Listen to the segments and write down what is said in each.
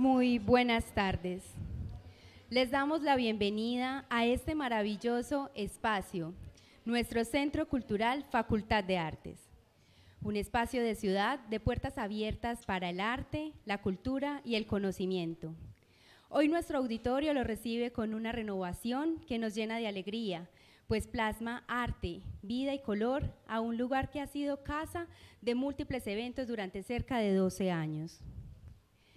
Muy buenas tardes. Les damos la bienvenida a este maravilloso espacio, nuestro Centro Cultural Facultad de Artes. Un espacio de ciudad de puertas abiertas para el arte, la cultura y el conocimiento. Hoy nuestro auditorio lo recibe con una renovación que nos llena de alegría, pues plasma arte, vida y color a un lugar que ha sido casa de múltiples eventos durante cerca de 12 años.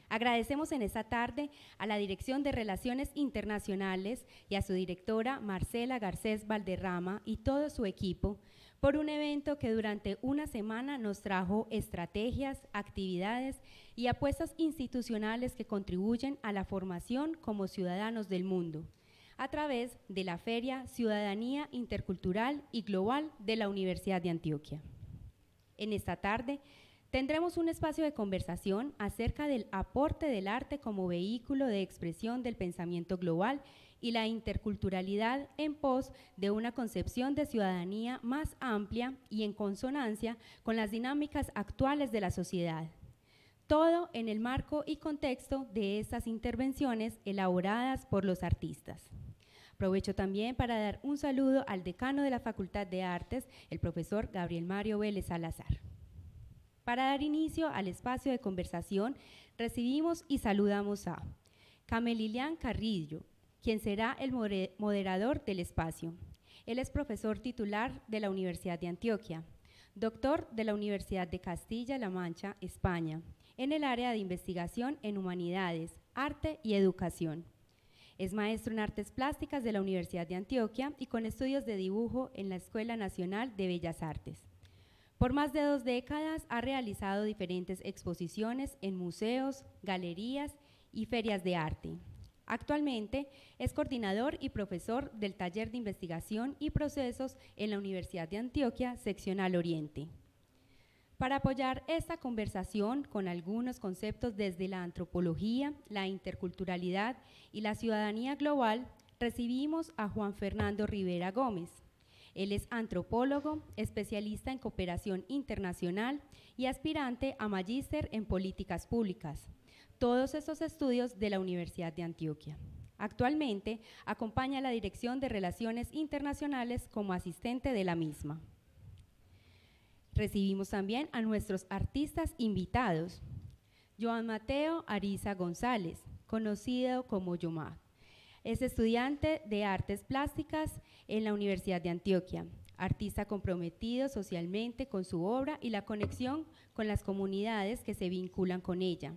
Agradecemos en esta tarde a la Dirección de Relaciones Internacionales y a su directora Marcela Garcés Valderrama y todo su equipo por un evento que durante una semana nos trajo estrategias, actividades y apuestas institucionales que contribuyen a la formación como ciudadanos del mundo, a través de la Feria Ciudadanía Intercultural y Global de la Universidad de Antioquia. En esta tarde tendremos un espacio de conversación acerca del aporte del arte como vehículo de expresión del pensamiento global y la interculturalidad en pos de una concepción de ciudadanía más amplia y en consonancia con las dinámicas actuales de la sociedad. Todo en el marco y contexto de estas intervenciones elaboradas por los artistas. Aprovecho también para dar un saludo al decano de la Facultad de Artes, el profesor Gabriel Mario Vélez Salazar. Para dar inicio al espacio de conversación, recibimos y saludamos a Camelian Carrillo, quien será el moderador del espacio. Él es profesor titular de la Universidad de Antioquia, doctor de la Universidad de Castilla-La Mancha, España, en el área de investigación en humanidades, arte y educación. Es maestro en artes plásticas de la Universidad de Antioquia y con estudios de dibujo en la Escuela Nacional de Bellas Artes. Por más de 2 décadas ha realizado diferentes exposiciones en museos, galerías y ferias de arte. Actualmente es coordinador y profesor del Taller de Investigación y Procesos en la Universidad de Antioquia, Seccional Oriente. Para apoyar esta conversación con algunos conceptos desde la antropología, la interculturalidad y la ciudadanía global, recibimos a Juan Fernando Rivera Gómez. Él es antropólogo, especialista en cooperación internacional y aspirante a magíster en políticas públicas. Todos estos estudios de la Universidad de Antioquia. Actualmente acompaña a la Dirección de Relaciones Internacionales como asistente de la misma. Recibimos también a nuestros artistas invitados. Joan Mateo Ariza González, conocido como Yomag. Es estudiante de Artes Plásticas en la Universidad de Antioquia, artista comprometido socialmente con su obra y la conexión con las comunidades que se vinculan con ella.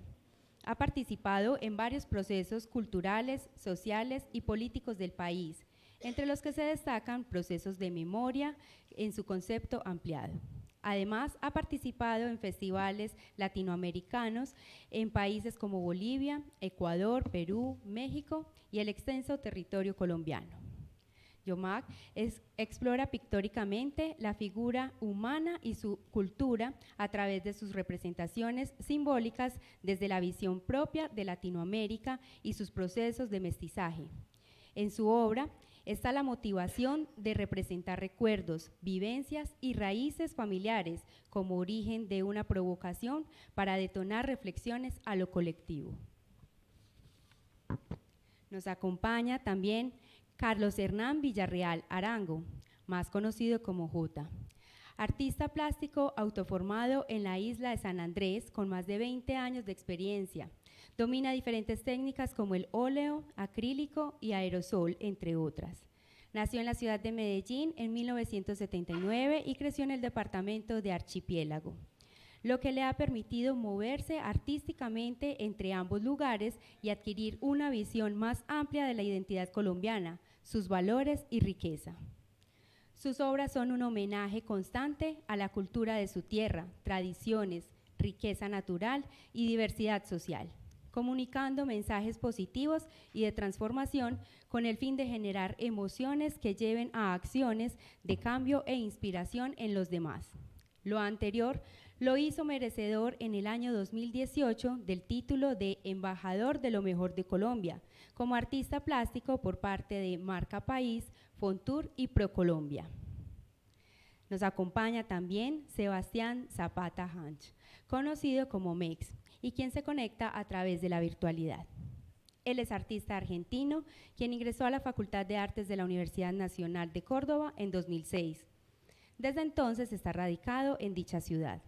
Ha participado en varios procesos culturales, sociales y políticos del país, entre los que se destacan procesos de memoria en su concepto ampliado. Además, ha participado en festivales latinoamericanos en países como Bolivia, Ecuador, Perú, México y el extenso territorio colombiano. Yomag explora pictóricamente la figura humana y su cultura a través de sus representaciones simbólicas desde la visión propia de Latinoamérica y sus procesos de mestizaje. En su obra está la motivación de representar recuerdos, vivencias y raíces familiares como origen de una provocación para detonar reflexiones a lo colectivo. Nos acompaña también Carlos Hernán Villarreal Arango, más conocido como Jota, artista plástico autoformado en la isla de San Andrés con más de 20 años de experiencia. Domina diferentes técnicas como el óleo, acrílico y aerosol, entre otras. Nació en la ciudad de Medellín en 1979 y creció en el departamento de Archipiélago, lo que le ha permitido moverse artísticamente entre ambos lugares y adquirir una visión más amplia de la identidad colombiana, sus valores y riqueza. Sus obras son un homenaje constante a la cultura de su tierra, tradiciones, riqueza natural y diversidad social, comunicando mensajes positivos y de transformación con el fin de generar emociones que lleven a acciones de cambio e inspiración en los demás. Lo anterior lo hizo merecedor en el año 2018 del título de Embajador de lo Mejor de Colombia, como artista plástico por parte de Marca País, Fontour y ProColombia. Nos acompaña también Sebastián Zapata Hanch, conocido como Mex, y quien se conecta a través de la virtualidad. Él es artista argentino, quien ingresó a la Facultad de Artes de la Universidad Nacional de Córdoba en 2006. Desde entonces está radicado en dicha ciudad.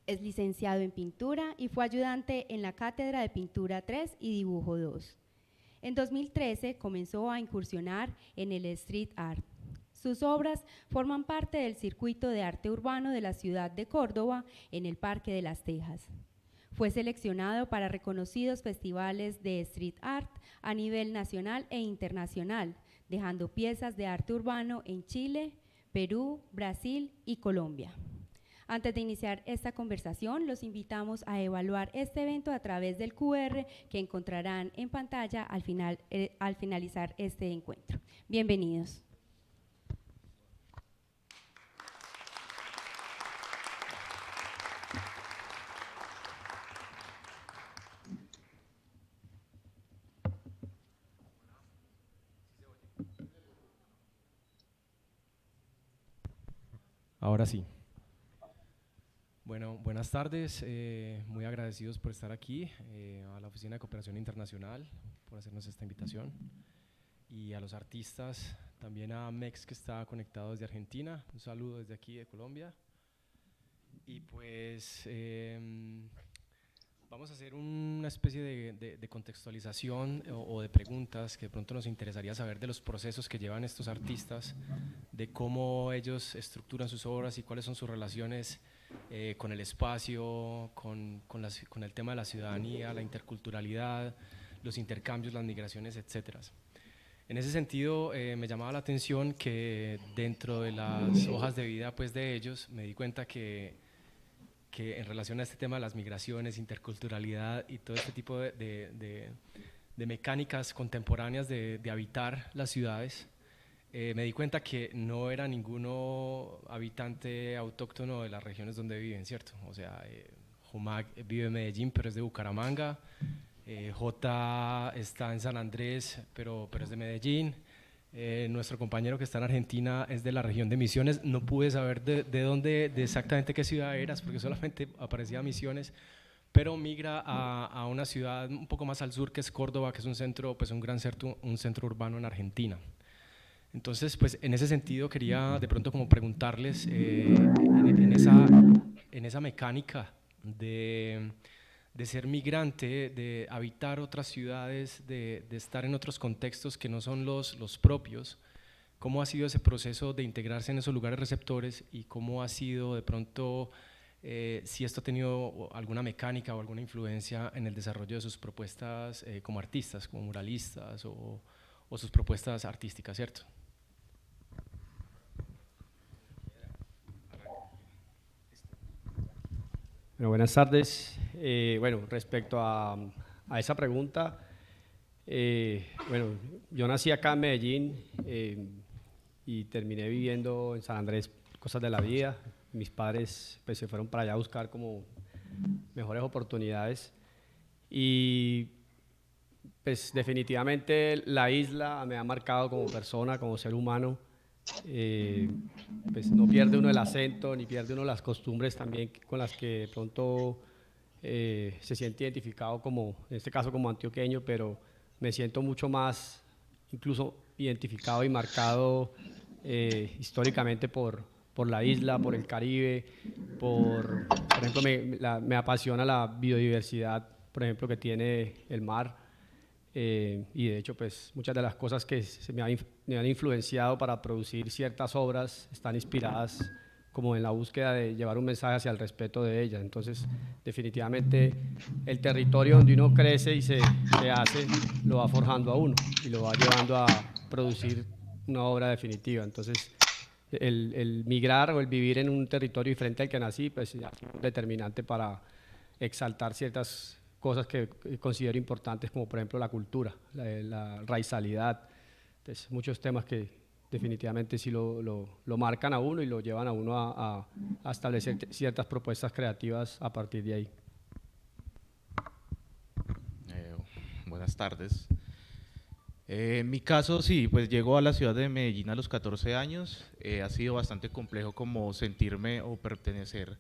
Es licenciado en pintura y fue ayudante en la Cátedra de Pintura 3 y Dibujo 2. En 2013 comenzó a incursionar en el street art. Sus obras forman parte del circuito de arte urbano de la ciudad de Córdoba en el Parque de las Tejas. Fue seleccionado para reconocidos festivales de street art a nivel nacional e internacional, dejando piezas de arte urbano en Chile, Perú, Brasil y Colombia. Antes de iniciar esta conversación, los invitamos a evaluar este evento a través del QR que encontrarán en pantalla al finalizar este encuentro. Bienvenidos. Ahora sí. Bueno, buenas tardes, muy agradecidos por estar aquí, a la Oficina de Cooperación Internacional por hacernos esta invitación y a los artistas, también a Mex que está conectado desde Argentina, un saludo desde aquí de Colombia. Y pues vamos a hacer una especie de contextualización o de preguntas que de pronto nos interesaría saber de los procesos que llevan estos artistas, de cómo ellos estructuran sus obras y cuáles son sus relaciones con el espacio, con el tema de la ciudadanía, la interculturalidad, los intercambios, las migraciones, etc. En ese sentido, me llamaba la atención que dentro de las hojas de vida pues, de ellos, me di cuenta que en relación a este tema de las migraciones, interculturalidad y todo este tipo de mecánicas contemporáneas de habitar las ciudades, me di cuenta que no era ninguno habitante autóctono de las regiones donde viven, ¿cierto? O sea, Jumac vive en Medellín, pero es de Bucaramanga, J está en San Andrés, pero es de Medellín, nuestro compañero que está en Argentina es de la región de Misiones. No pude saber de dónde, de exactamente qué ciudad eras, porque solamente aparecía Misiones, pero migra a una ciudad un poco más al sur, que es Córdoba, que es un centro, pues un centro urbano en Argentina. Entonces, pues en ese sentido quería de pronto como preguntarles en esa mecánica de ser migrante, de habitar otras ciudades, de estar en otros contextos que no son los propios, cómo ha sido ese proceso de integrarse en esos lugares receptores y cómo ha sido de pronto, si esto ha tenido alguna mecánica o alguna influencia en el desarrollo de sus propuestas como artistas, como muralistas o sus propuestas artísticas, ¿cierto? Bueno, buenas tardes. Bueno, respecto a esa pregunta, bueno, yo nací acá en Medellín y terminé viviendo en San Andrés, cosas de la vida. Mis padres pues, se fueron para allá a buscar como mejores oportunidades y pues definitivamente la isla me ha marcado como persona, como ser humano. Pues no pierde uno el acento ni pierde uno las costumbres también con las que de pronto se siente identificado como, en este caso como antioqueño, pero me siento mucho más incluso identificado y marcado históricamente por la isla, por el Caribe, por ejemplo me apasiona la biodiversidad, por ejemplo, que tiene el mar. Y de hecho pues muchas de las cosas que me han influenciado para producir ciertas obras están inspiradas como en la búsqueda de llevar un mensaje hacia el respeto de ellas. Entonces definitivamente el territorio donde uno crece y se hace lo va forjando a uno y lo va llevando a producir una obra definitiva. Entonces el migrar o el vivir en un territorio diferente al que nací pues es determinante para exaltar ciertas cosas que considero importantes, como por ejemplo la cultura, la raizalidad. Entonces, muchos temas que definitivamente sí lo marcan a uno y lo llevan a uno a establecer ciertas propuestas creativas a partir de ahí. Buenas tardes. En mi caso, sí, pues llego a la ciudad de Medellín a los 14 años. Ha sido bastante complejo como sentirme o pertenecer,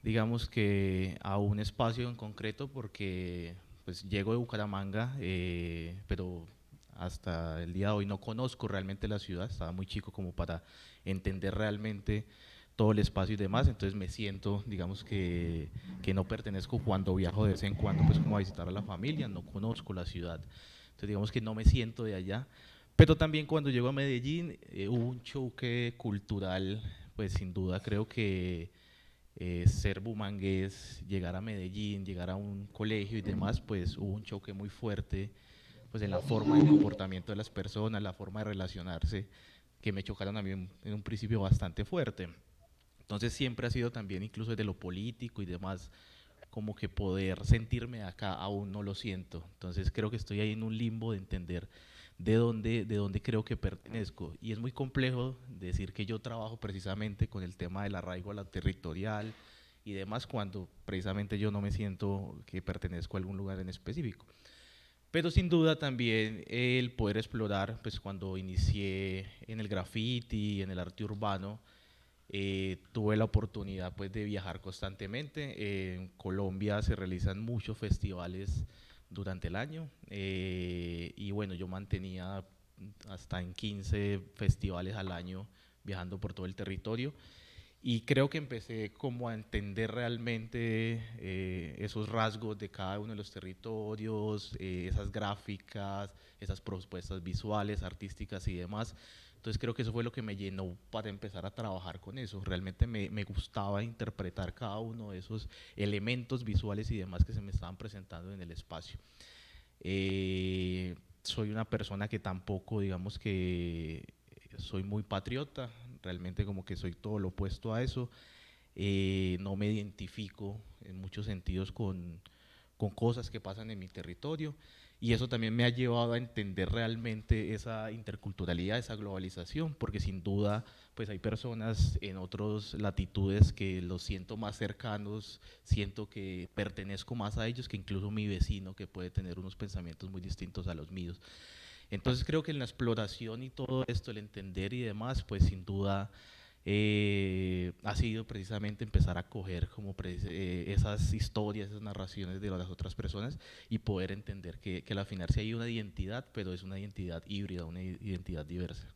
digamos que a un espacio en concreto, porque pues llego de Bucaramanga, pero hasta el día de hoy no conozco realmente la ciudad, estaba muy chico como para entender realmente todo el espacio y demás, entonces me siento, digamos que no pertenezco cuando viajo de vez en cuando, pues como a visitar a la familia, no conozco la ciudad, entonces digamos que no me siento de allá, pero también cuando llego a Medellín hubo un choque cultural, pues sin duda creo que ser bumangués, llegar a Medellín, llegar a un colegio y demás, pues hubo un choque muy fuerte pues en la forma de comportamiento de las personas, la forma de relacionarse, que me chocaron a mí en un principio bastante fuerte. Entonces siempre ha sido también, incluso desde lo político y demás, como que poder sentirme acá aún no lo siento. Entonces creo que estoy ahí en un limbo de entender de dónde creo que pertenezco. Y es muy complejo decir que yo trabajo precisamente con el tema del arraigo a la territorial y demás cuando precisamente yo no me siento que pertenezco a algún lugar en específico. Pero sin duda también el poder explorar, pues cuando inicié en el graffiti, en el arte urbano, tuve la oportunidad pues de viajar constantemente. En Colombia se realizan muchos festivales durante el año y bueno, yo mantenía hasta en 15 festivales al año viajando por todo el territorio y creo que empecé como a entender realmente esos rasgos de cada uno de los territorios, esas gráficas, esas propuestas visuales, artísticas y demás. Entonces creo que eso fue lo que me llenó para empezar a trabajar con eso. Realmente me gustaba interpretar cada uno de esos elementos visuales y demás que se me estaban presentando en el espacio. Soy una persona que tampoco, digamos que soy muy patriota, realmente como que soy todo lo opuesto a eso. No me identifico en muchos sentidos con cosas que pasan en mi territorio y eso también me ha llevado a entender realmente esa interculturalidad, esa globalización, porque sin duda pues hay personas en otras latitudes que los siento más cercanos, siento que pertenezco más a ellos que incluso mi vecino que puede tener unos pensamientos muy distintos a los míos. Entonces creo que en la exploración y todo esto, el entender y demás, pues sin duda ha sido precisamente empezar a coger como esas historias, esas narraciones de las otras personas y poder entender que al final sí hay una identidad, pero es una identidad híbrida, una identidad diversa.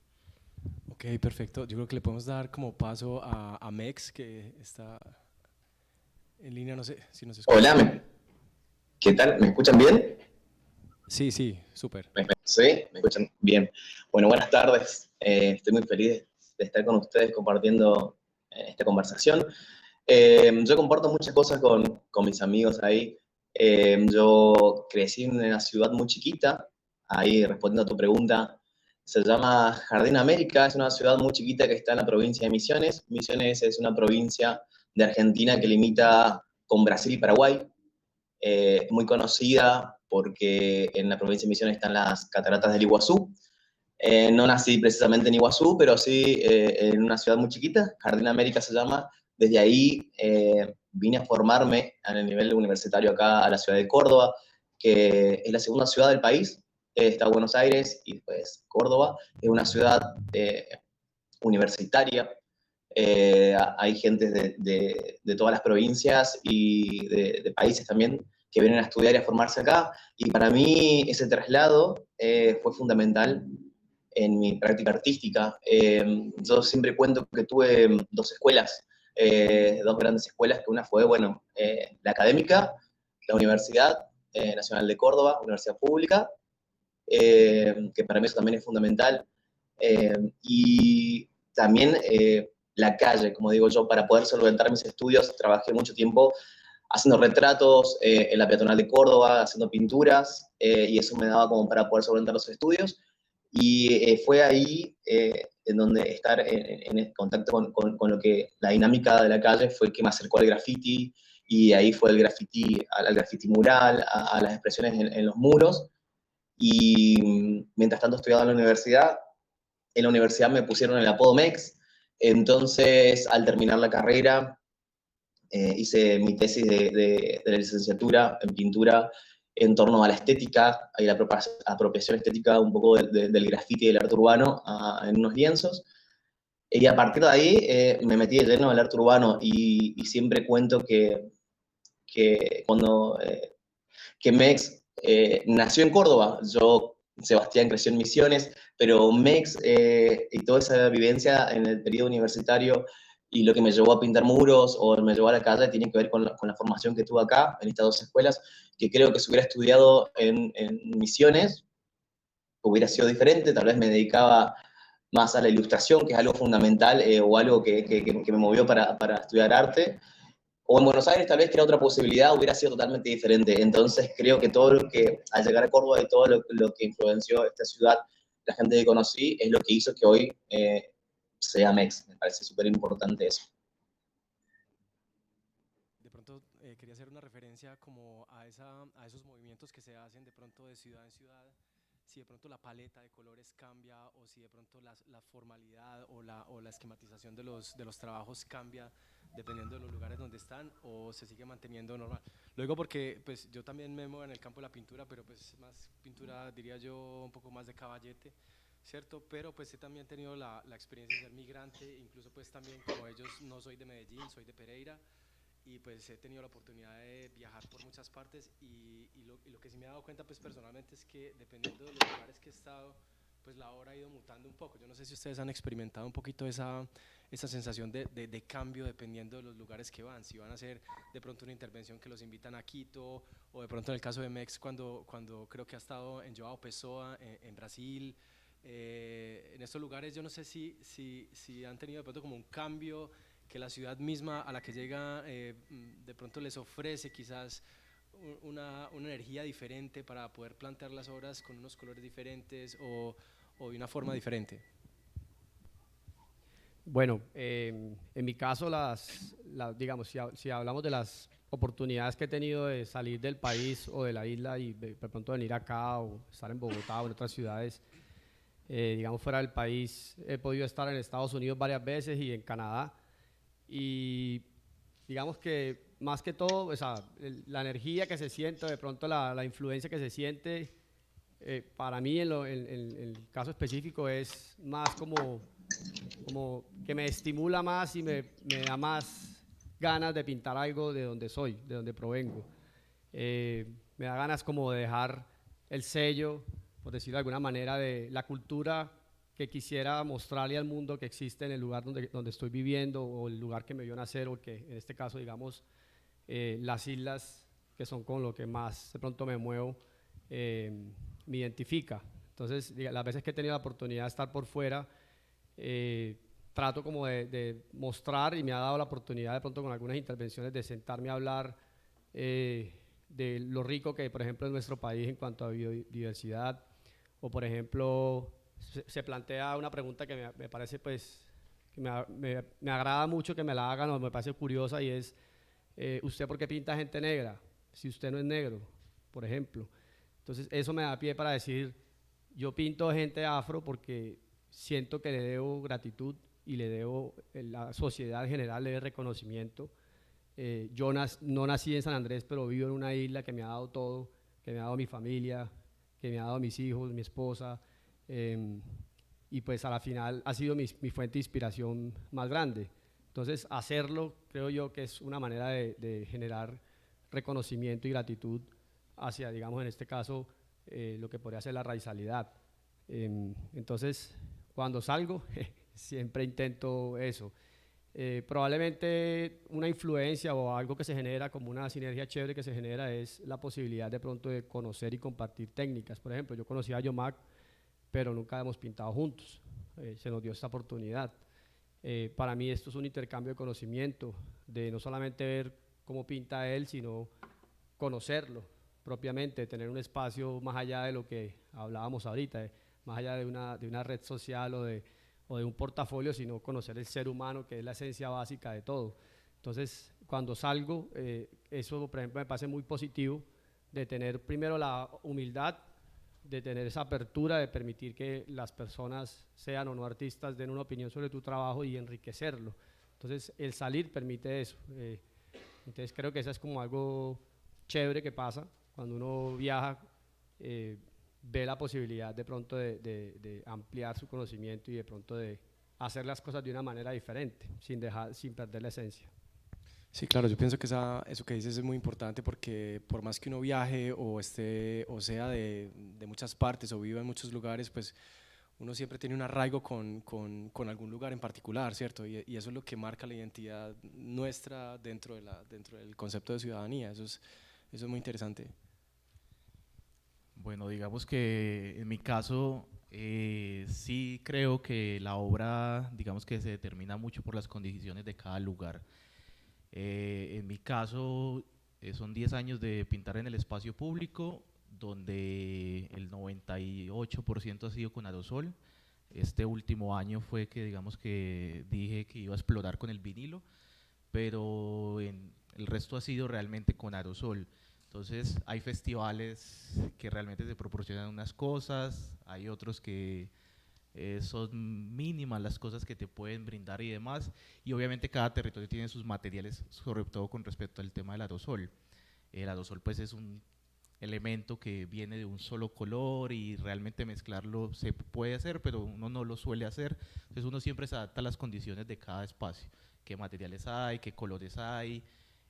Ok, perfecto. Yo creo que le podemos dar como paso a Mex, que está en línea, no sé si nos escucha. Hola, ¿qué tal? ¿Me escuchan bien? Sí, sí, súper. ¿Sí? ¿Me escuchan bien? Bueno, buenas tardes. Estoy muy feliz de estar con ustedes compartiendo esta conversación. Yo comparto muchas cosas con mis amigos ahí. Yo crecí en una ciudad muy chiquita, ahí respondiendo a tu pregunta, se llama Jardín América, es una ciudad muy chiquita que está en la provincia de Misiones. Misiones es una provincia de Argentina que limita con Brasil y Paraguay. Muy conocida porque en la provincia de Misiones están las cataratas del Iguazú. No nací precisamente en Iguazú, pero sí en una ciudad muy chiquita, Jardín América se llama. Desde ahí vine a formarme a nivel universitario acá a la ciudad de Córdoba, que es la segunda ciudad del país. Está Buenos Aires y después Córdoba. Es una ciudad universitaria. Hay gente de todas las provincias y de países también que vienen a estudiar y a formarse acá. Y para mí ese traslado fue fundamental en mi práctica artística. Yo siempre cuento que tuve dos escuelas, dos grandes escuelas, que una fue, bueno, la académica, la Universidad Nacional de Córdoba, universidad pública, que para mí eso también es fundamental. Y también la calle, como digo yo, para poder solventar mis estudios, trabajé mucho tiempo haciendo retratos en la peatonal de Córdoba, haciendo pinturas, y eso me daba como para poder solventar los estudios. Y fue ahí en donde estar en contacto con lo que la dinámica de la calle fue que me acercó al graffiti, y ahí fue el graffiti, al graffiti mural, a las expresiones en los muros. Y mientras tanto estudiaba en la universidad me pusieron el apodo Mex. Entonces, al terminar la carrera, hice mi tesis de la licenciatura en pintura en torno a la estética y la apropiación estética un poco del grafiti y del arte urbano en unos lienzos. Y a partir de ahí me metí de lleno al arte urbano y siempre cuento que cuando que Mex nació en Córdoba. Sebastián creció en Misiones, pero Mex y toda esa vivencia en el periodo universitario y lo que me llevó a pintar muros o me llevó a la calle tiene que ver con la formación que tuve acá, en estas dos escuelas, que creo que si hubiera estudiado en Misiones hubiera sido diferente, tal vez me dedicaba más a la ilustración, que es algo fundamental, o algo que me movió para estudiar arte, o en Buenos Aires tal vez que era otra posibilidad, hubiera sido totalmente diferente. Entonces creo que todo lo que, al llegar a Córdoba y todo lo que influenció esta ciudad, la gente que conocí, es lo que hizo que hoy sea Mex. Me parece súper importante eso. De pronto quería hacer una referencia como a esos movimientos que se hacen de pronto de ciudad en ciudad, si de pronto la paleta de colores cambia o si de pronto la formalidad o la esquematización de los trabajos cambia dependiendo de los lugares donde están o se sigue manteniendo normal. Lo digo porque pues, yo también me muevo en el campo de la pintura, pero pues más pintura diría yo un poco más de caballete, ¿cierto? Pero pues he también tenido la experiencia de ser migrante, incluso pues también como ellos no soy de Medellín, soy de Pereira, y pues he tenido la oportunidad de viajar por muchas partes y lo que sí me he dado cuenta pues personalmente es que dependiendo de los lugares que he estado, pues la obra ha ido mutando un poco. Yo no sé si ustedes han experimentado un poquito esa sensación de cambio dependiendo de los lugares que van, si van a hacer de pronto una intervención que los invitan a Quito o de pronto en el caso de Mex cuando creo que ha estado en João Pessoa en Brasil, en estos lugares yo no sé si han tenido de pronto como un cambio que la ciudad misma a la que llega de pronto les ofrece quizás una energía diferente para poder plantear las obras con unos colores diferentes o de una forma diferente. Bueno, en mi caso, digamos, si hablamos de las oportunidades que he tenido de salir del país o de la isla y de pronto venir acá o estar en Bogotá o en otras ciudades, digamos fuera del país, he podido estar en Estados Unidos varias veces y en Canadá. Y digamos que más que todo, o sea, la energía que se siente, de pronto la influencia que se siente, para mí en el caso específico es más como que me estimula más y me da más ganas de pintar algo de donde soy, de donde provengo. Me da ganas como de dejar el sello, por decirlo de alguna manera, de la cultura que quisiera mostrarle al mundo que existe en el lugar donde estoy viviendo o el lugar que me vio nacer, o que en este caso, digamos, las islas, que son con lo que más de pronto me muevo, me identifica. Entonces, las veces que he tenido la oportunidad de estar por fuera, trato como de mostrar, y me ha dado la oportunidad de pronto con algunas intervenciones de sentarme a hablar de lo rico que, por ejemplo, es nuestro país en cuanto a biodiversidad, o por ejemplo, se plantea una pregunta que me parece pues, que me agrada mucho que me la hagan o me parece curiosa, y es, ¿usted por qué pinta gente negra si usted no es negro, por ejemplo? Entonces eso me da pie para decir, yo pinto gente afro porque siento que le debo gratitud y le debo, la sociedad en general le debe reconocimiento. Yo no nací en San Andrés, pero vivo en una isla que me ha dado todo, que me ha dado mi familia, que me ha dado mis hijos, mi esposa, y pues a la final ha sido mi fuente de inspiración más grande. Entonces hacerlo creo yo que es una manera de generar reconocimiento y gratitud hacia, digamos en este caso, lo que podría ser la raizalidad. Entonces cuando salgo siempre intento eso. Probablemente una influencia o algo que se genera como una sinergia chévere que se genera es la posibilidad de pronto de conocer y compartir técnicas. Por ejemplo, yo conocí a Yomac, pero nunca hemos pintado juntos. Se nos dio esta oportunidad. Para mí esto es un intercambio de conocimiento, de no solamente ver cómo pinta él, sino conocerlo propiamente, tener un espacio más allá de lo que hablábamos ahorita, más allá de una red social o de un portafolio, sino conocer el ser humano, que es la esencia básica de todo. Entonces, cuando salgo, eso, por ejemplo, me parece muy positivo, de tener primero la humildad, de tener esa apertura, de permitir que las personas, sean o no artistas, den una opinión sobre tu trabajo y enriquecerlo. Entonces, el salir permite eso. Entonces, creo que eso es como algo chévere que pasa, Cuando uno viaja, ve la posibilidad de pronto de ampliar su conocimiento y de pronto de hacer las cosas de una manera diferente, sin perder la esencia. Sí, claro, yo pienso que eso que dices es muy importante porque por más que uno viaje o sea de muchas partes o viva en muchos lugares, pues uno siempre tiene un arraigo con algún lugar en particular, ¿cierto? Y eso es lo que marca la identidad nuestra dentro del concepto de ciudadanía. Eso es muy interesante. Bueno, digamos que en mi caso sí creo que la obra, digamos que se determina mucho por las condiciones de cada lugar. En mi caso son 10 años de pintar en el espacio público, donde el 98% ha sido con aerosol. Este último año fue que digamos que dije que iba a explorar con el vinilo, pero el resto ha sido realmente con aerosol. Entonces hay festivales que realmente se proporcionan unas cosas, hay otros que son mínimas las cosas que te pueden brindar y demás, y obviamente cada territorio tiene sus materiales, sobre todo con respecto al tema del aerosol. El aerosol pues es un elemento que viene de un solo color y realmente mezclarlo se puede hacer, pero uno no lo suele hacer, entonces uno siempre se adapta a las condiciones de cada espacio, qué materiales hay, qué colores hay.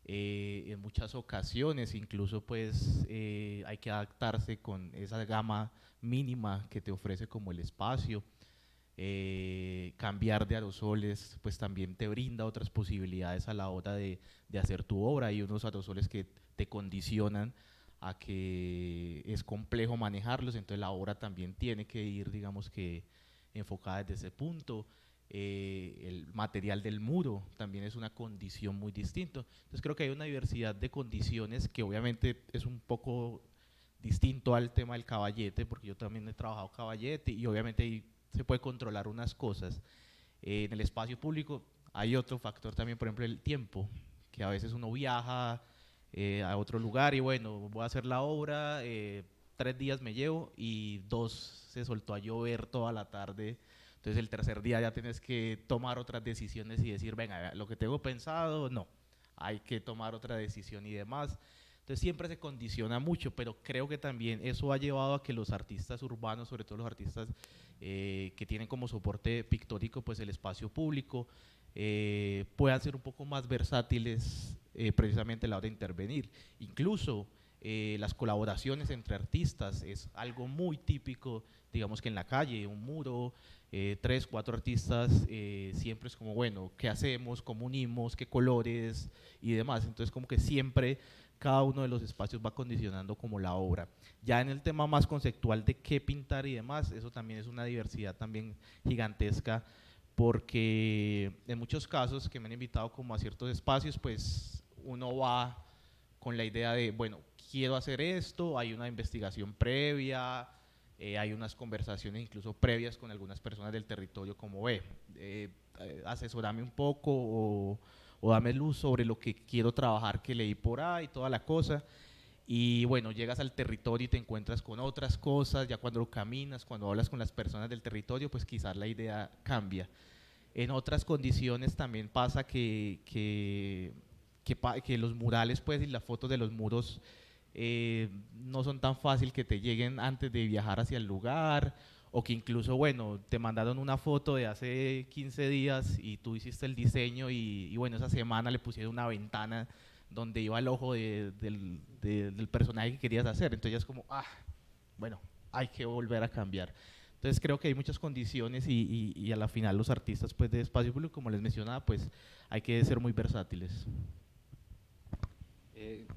En muchas ocasiones incluso pues hay que adaptarse con esa gama mínima que te ofrece como el espacio. Cambiar de aerosoles pues también te brinda otras posibilidades a la hora de hacer tu obra. Hay unos aerosoles que te condicionan a que es complejo manejarlos, entonces la obra también tiene que ir, digamos que, enfocada desde ese punto. El material del muro también es una condición muy distinta. Entonces creo que hay una diversidad de condiciones que obviamente es un poco distinto al tema del caballete, porque yo también he trabajado caballete y obviamente ahí se puede controlar unas cosas. En el espacio público hay otro factor también, por ejemplo, el tiempo, que a veces uno viaja a otro lugar y bueno, voy a hacer la obra, 3 días me llevo y 2 se soltó a llover toda la tarde. Entonces el tercer día ya tienes que tomar otras decisiones y decir, venga, lo que tengo pensado, no, hay que tomar otra decisión y demás. Entonces siempre se condiciona mucho, pero creo que también eso ha llevado a que los artistas urbanos, sobre todo los artistas que tienen como soporte pictórico pues el espacio público, puedan ser un poco más versátiles precisamente a la hora de intervenir. Incluso las colaboraciones entre artistas es algo muy típico, digamos que en la calle, un muro, 3, 4 artistas, siempre es como, bueno, ¿qué hacemos? ¿Cómo unimos? ¿Qué colores? Y demás. Entonces como que siempre cada uno de los espacios va condicionando como la obra. Ya en el tema más conceptual de qué pintar y demás, eso también es una diversidad también gigantesca, porque en muchos casos que me han invitado como a ciertos espacios, pues uno va con la idea de, bueno, quiero hacer esto, hay una investigación previa, hay unas conversaciones incluso previas con algunas personas del territorio como, asesorame un poco o dame luz sobre lo que quiero trabajar que leí por ahí, toda la cosa. Y bueno, llegas al territorio y te encuentras con otras cosas, ya cuando caminas, cuando hablas con las personas del territorio, pues quizás la idea cambia. En otras condiciones también pasa que los murales pues, y las fotos de los muros no son tan fácil que te lleguen antes de viajar hacia el lugar, o que incluso, bueno, te mandaron una foto de hace 15 días y tú hiciste el diseño y bueno, esa semana le pusieron una ventana donde iba el ojo del personaje que querías hacer. Entonces ya es como, bueno, hay que volver a cambiar. Entonces creo que hay muchas condiciones y a la final los artistas pues, de espacio público, como les mencionaba, pues hay que ser muy versátiles.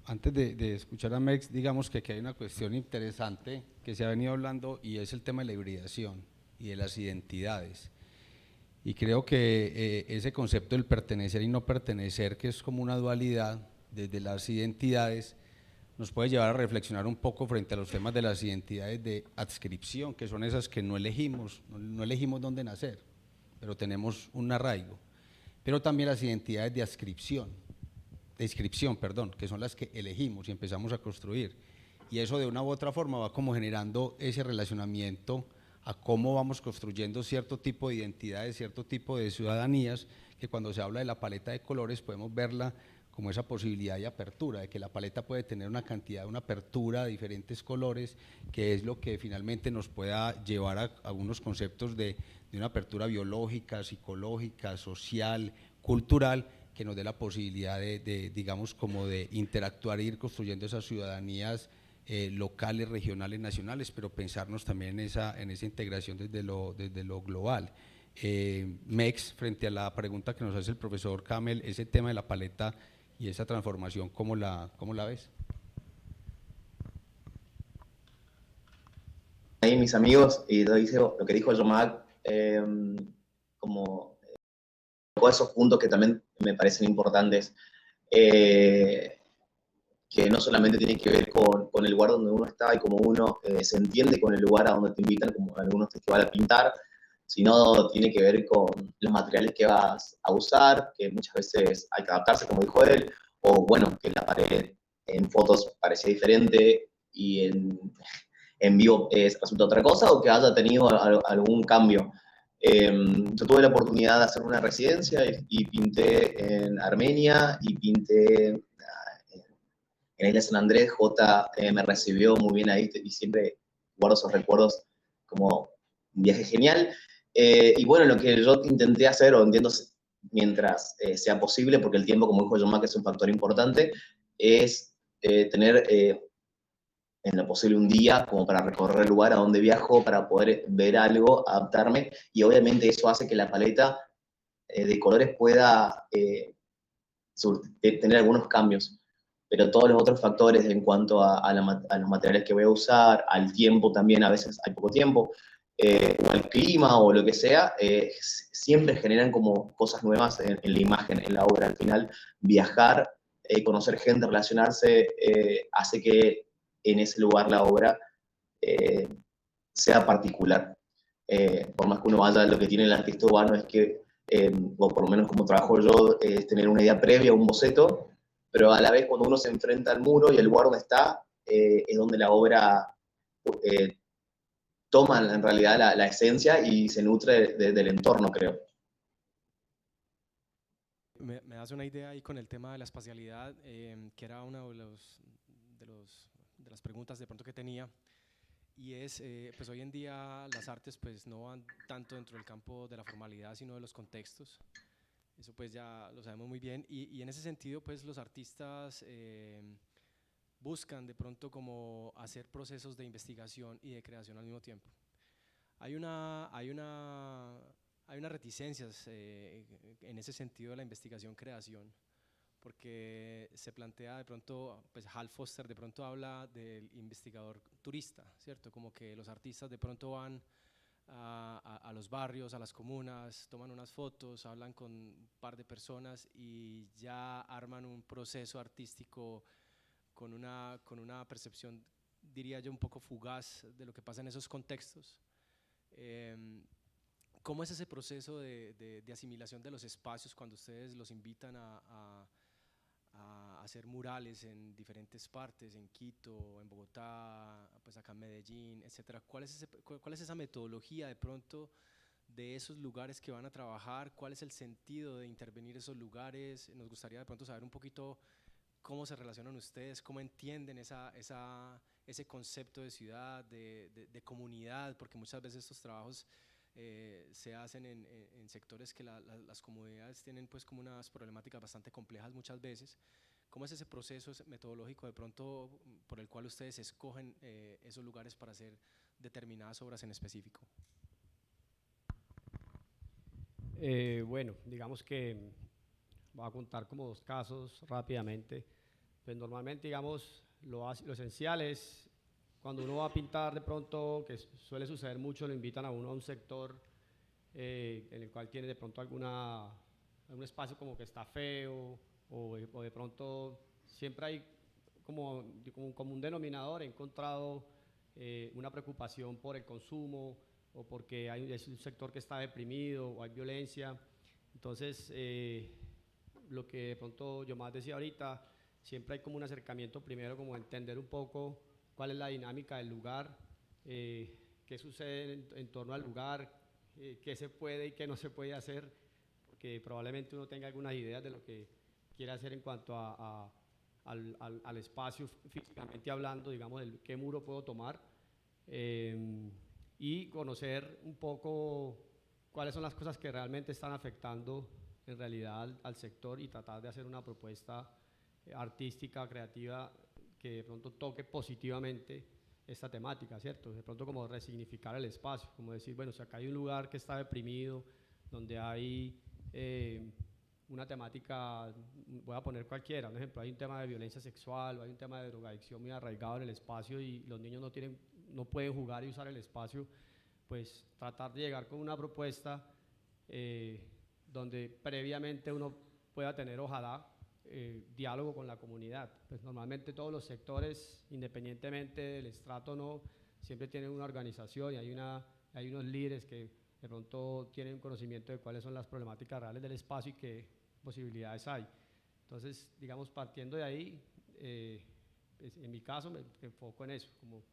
Antes de escuchar a Mex, digamos que aquí hay una cuestión interesante que se ha venido hablando y es el tema de la hibridación y de las identidades. Y creo que ese concepto del pertenecer y no pertenecer, que es como una dualidad desde las identidades, nos puede llevar a reflexionar un poco frente a los temas de las identidades de adscripción, que son esas que no elegimos dónde nacer, pero tenemos un arraigo. Pero también las identidades de inscripción, que son las que elegimos y empezamos a construir. Y eso de una u otra forma va como generando ese relacionamiento a cómo vamos construyendo cierto tipo de identidades, cierto tipo de ciudadanías, que cuando se habla de la paleta de colores podemos verla como esa posibilidad de apertura, de que la paleta puede tener una cantidad, una apertura de diferentes colores, que es lo que finalmente nos pueda llevar a unos conceptos de una apertura biológica, psicológica, social, cultural, que nos dé la posibilidad digamos, como de interactuar e ir construyendo esas ciudadanías locales, regionales, nacionales, pero pensarnos también en esa integración desde lo global. Mex, frente a la pregunta que nos hace el profesor Kamel, ese tema de la paleta y esa transformación, ¿cómo la ves? Ahí mis amigos, y lo que dijo Yomac, como todos esos puntos que también me parecen importantes, que no solamente tiene que ver con el lugar donde uno está y cómo uno se entiende con el lugar a donde te invitan, como algunos festivales a pintar, sino tiene que ver con los materiales que vas a usar, que muchas veces hay que adaptarse, como dijo él, o bueno, que la pared en fotos parecía diferente y en vivo resulta otra cosa, o que haya tenido algún cambio. Yo tuve la oportunidad de hacer una residencia y pinté en Armenia y pinté en Isla San Andrés. Jota me recibió muy bien ahí y siempre guardo esos recuerdos como un viaje genial. Y bueno, lo que yo intenté hacer, o entiendo mientras sea posible, porque el tiempo, como dijo John Mack, es un factor importante, es tener en lo posible un día como para recorrer el lugar a donde viajo, para poder ver algo, adaptarme, y obviamente eso hace que la paleta de colores pueda tener algunos cambios, pero todos los otros factores en cuanto a los materiales que voy a usar, al tiempo también, a veces hay poco tiempo, o al clima o lo que sea, siempre generan como cosas nuevas en la imagen, en la obra. Al final, viajar, conocer gente, relacionarse, hace que en ese lugar la obra eh, sea particular. Por más que uno vaya, lo que tiene el artista urbano es que, o por lo menos como trabajo yo, es tener una idea previa, un boceto, pero a la vez cuando uno se enfrenta al muro y el lugar donde está, es donde la obra eh, toma en realidad la esencia y se nutre del entorno, creo. Me das una idea ahí con el tema de la espacialidad, que era una de las preguntas de pronto que tenía, y es, pues hoy en día las artes pues no van tanto dentro del campo de la formalidad, sino de los contextos. Eso pues ya lo sabemos muy bien, y en ese sentido pues los artistas buscan de pronto como hacer procesos de investigación y de creación al mismo tiempo. Hay unas reticencias en ese sentido de la investigación-creación, porque se plantea de pronto, pues Hal Foster de pronto habla del investigador turista, ¿cierto? Como que los artistas de pronto van a los barrios, a las comunas, toman unas fotos, hablan con un par de personas y ya arman un proceso artístico con una percepción, diría yo, un poco fugaz de lo que pasa en esos contextos. ¿Cómo es ese proceso de asimilación de los espacios cuando ustedes los invitan a hacer murales en diferentes partes, en Quito, en Bogotá, pues acá en Medellín, etcétera? ¿Cuál es esa metodología de pronto de esos lugares que van a trabajar? ¿Cuál es el sentido de intervenir esos lugares? Nos gustaría de pronto saber un poquito cómo se relacionan ustedes, cómo entienden ese concepto de ciudad, de comunidad, porque muchas veces estos trabajos se hacen en sectores que las comunidades tienen pues como unas problemáticas bastante complejas muchas veces. ¿Cómo es ese proceso metodológico de pronto por el cual ustedes escogen esos lugares para hacer determinadas obras en específico? Bueno, digamos que voy a contar como dos casos rápidamente. Pues normalmente, digamos, lo esencial es cuando uno va a pintar de pronto, que suele suceder mucho, lo invitan a uno a un sector en el cual tiene de pronto algún espacio como que está feo, o de pronto siempre hay como un denominador. He encontrado una preocupación por el consumo, o porque es un sector que está deprimido, o hay violencia. Entonces, lo que de pronto yo más decía ahorita, siempre hay como un acercamiento primero, como entender un poco cuál es la dinámica del lugar, qué sucede en torno al lugar, qué se puede y qué no se puede hacer, porque probablemente uno tenga algunas ideas de lo que quiere hacer en cuanto al espacio físicamente hablando, digamos, qué muro puedo tomar, y conocer un poco cuáles son las cosas que realmente están afectando en realidad al sector y tratar de hacer una propuesta artística, creativa, que de pronto toque positivamente esta temática, ¿cierto? De pronto como resignificar el espacio, como decir, bueno, si acá hay un lugar que está deprimido, donde hay una temática, voy a poner cualquiera, un ejemplo, hay un tema de violencia sexual o hay un tema de drogadicción muy arraigado en el espacio y los niños no pueden jugar y usar el espacio, pues tratar de llegar con una propuesta donde previamente uno pueda tener, ojalá, diálogo con la comunidad. Pues normalmente todos los sectores, independientemente del estrato, no, siempre tienen una organización y hay unos líderes que de pronto tienen conocimiento de cuáles son las problemáticas reales del espacio y qué posibilidades hay. Entonces, digamos, partiendo de ahí, pues, en mi caso me enfoco en eso, como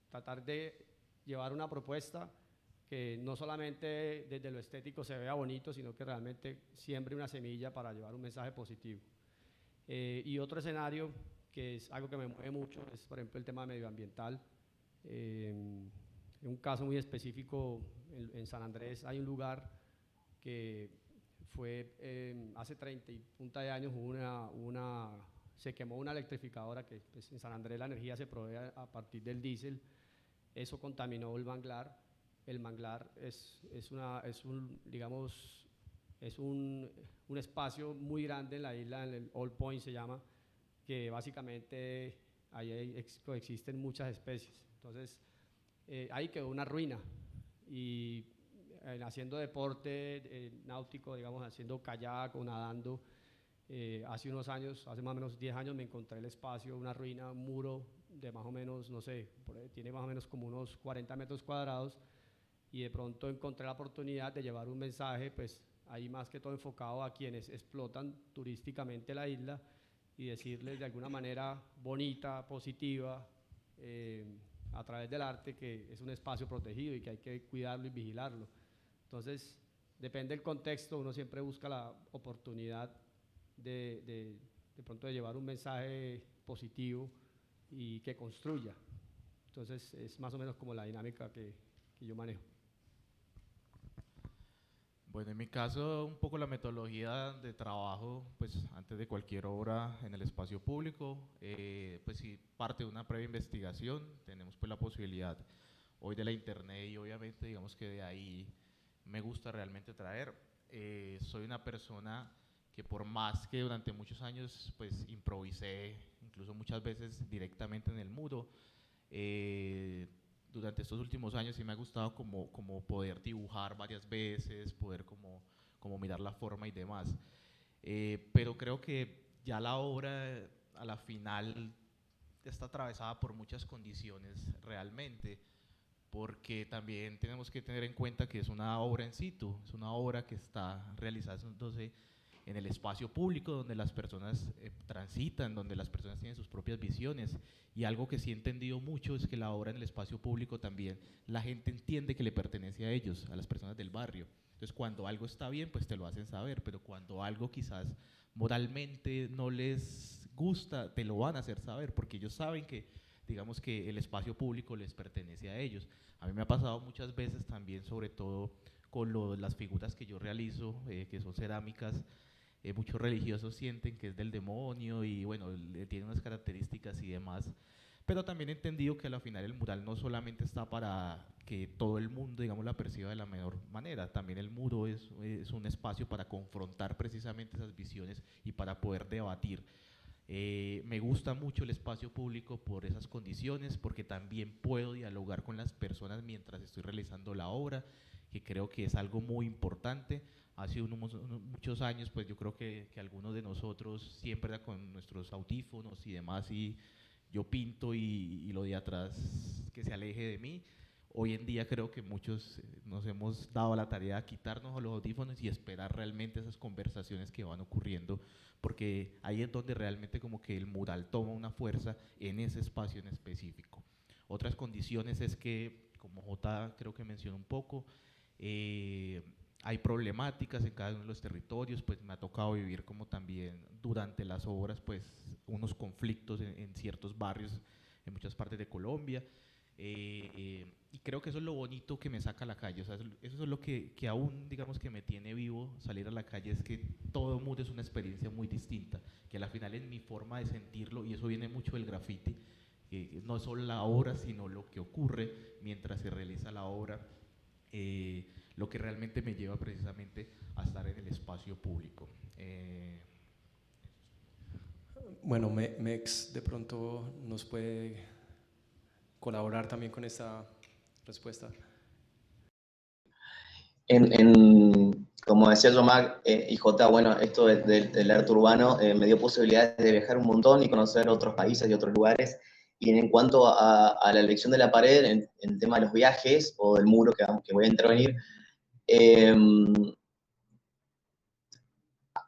tratar de llevar una propuesta que no solamente desde lo estético se vea bonito, sino que realmente siembre una semilla para llevar un mensaje positivo. Y otro escenario, que es algo que me mueve mucho, es por ejemplo el tema medioambiental. En un caso muy específico, en San Andrés hay un lugar que fue, hace 30 y punta de años se quemó una electrificadora que pues, en San Andrés la energía se provee a partir del diésel. Eso contaminó el manglar. El manglar es un espacio muy grande en la isla, en el All Point se llama, que básicamente ahí coexisten muchas especies. Entonces, ahí quedó una ruina y haciendo deporte náutico, digamos, haciendo kayak o nadando, hace unos años, hace más o menos 10 años me encontré el espacio, una ruina, un muro de más o menos, no sé, tiene más o menos como unos 40 metros cuadrados y de pronto encontré la oportunidad de llevar un mensaje, pues ahí más que todo enfocado a quienes explotan turísticamente la isla y decirles de alguna manera bonita, positiva, a través del arte, que es un espacio protegido y que hay que cuidarlo y vigilarlo. Entonces, depende del contexto, uno siempre busca la oportunidad de pronto de llevar un mensaje positivo y que construya. Entonces, es más o menos como la dinámica que yo manejo. Bueno, en mi caso, un poco la metodología de trabajo, pues antes de cualquier obra en el espacio público, pues sí, parte de una previa investigación, tenemos pues la posibilidad hoy de la internet y obviamente digamos que de ahí me gusta realmente traer. Soy una persona que por más que durante muchos años pues improvisé, incluso muchas veces directamente en el muro, durante estos últimos años sí me ha gustado como poder dibujar varias veces, poder como mirar la forma y demás. Pero creo que ya la obra a la final está atravesada por muchas condiciones realmente, porque también tenemos que tener en cuenta que es una obra en situ, es una obra que está realizándose en el espacio público donde las personas transitan, donde las personas tienen sus propias visiones, y algo que sí he entendido mucho es que la obra en el espacio público también la gente entiende que le pertenece a ellos, a las personas del barrio. Entonces cuando algo está bien pues te lo hacen saber, pero cuando algo quizás moralmente no les gusta te lo van a hacer saber, porque ellos saben que digamos que el espacio público les pertenece a ellos. A mí me ha pasado muchas veces también, sobre todo con las figuras que yo realizo, que son cerámicas. Muchos religiosos sienten que es del demonio y bueno, tiene unas características y demás, pero también he entendido que al final el mural no solamente está para que todo el mundo, digamos, la perciba de la mejor manera, también el muro es un espacio para confrontar precisamente esas visiones y para poder debatir. Me gusta mucho el espacio público por esas condiciones, porque también puedo dialogar con las personas mientras estoy realizando la obra, que creo que es algo muy importante. Hace muchos años, pues yo creo que algunos de nosotros siempre con nuestros audífonos y demás, y yo pinto y lo de atrás que se aleje de mí. Hoy en día creo que muchos nos hemos dado la tarea de quitarnos los audífonos y esperar realmente esas conversaciones que van ocurriendo, porque ahí es donde realmente como que el mural toma una fuerza en ese espacio en específico. Otras condiciones es que, como Jota creo que mencionó un poco, hay problemáticas en cada uno de los territorios, pues me ha tocado vivir como también durante las obras, pues unos conflictos en ciertos barrios en muchas partes de Colombia. Y creo que eso es lo bonito que me saca a la calle, o sea, eso es lo que aún, digamos, que me tiene vivo salir a la calle, es que todo muro es una experiencia muy distinta, que al final es mi forma de sentirlo, y eso viene mucho del graffiti, no es solo la obra, sino lo que ocurre mientras se realiza la obra, lo que realmente me lleva precisamente a estar en el espacio público. Bueno, Mex de pronto nos puede colaborar también con esta respuesta. Como decía Yomac y Jota, bueno, esto del arte urbano me dio posibilidades de viajar un montón y conocer otros países y otros lugares. Y en cuanto a la elección de la pared, en el tema de los viajes o del muro que voy a intervenir,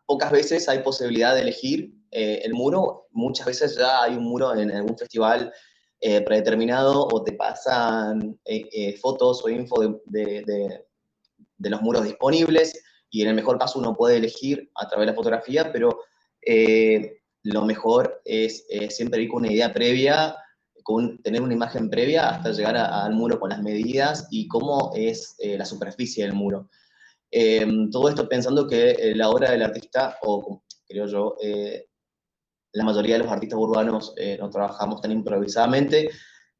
pocas veces hay posibilidad de elegir el muro. Muchas veces ya hay un muro en algún festival predeterminado, o te pasan fotos o info de los muros disponibles, y en el mejor caso uno puede elegir a través de la fotografía, pero lo mejor es siempre ir con una idea previa, tener una imagen previa hasta llegar al muro con las medidas y cómo es la superficie del muro. Todo esto pensando que la obra del artista, o creo yo, la mayoría de los artistas urbanos no trabajamos tan improvisadamente,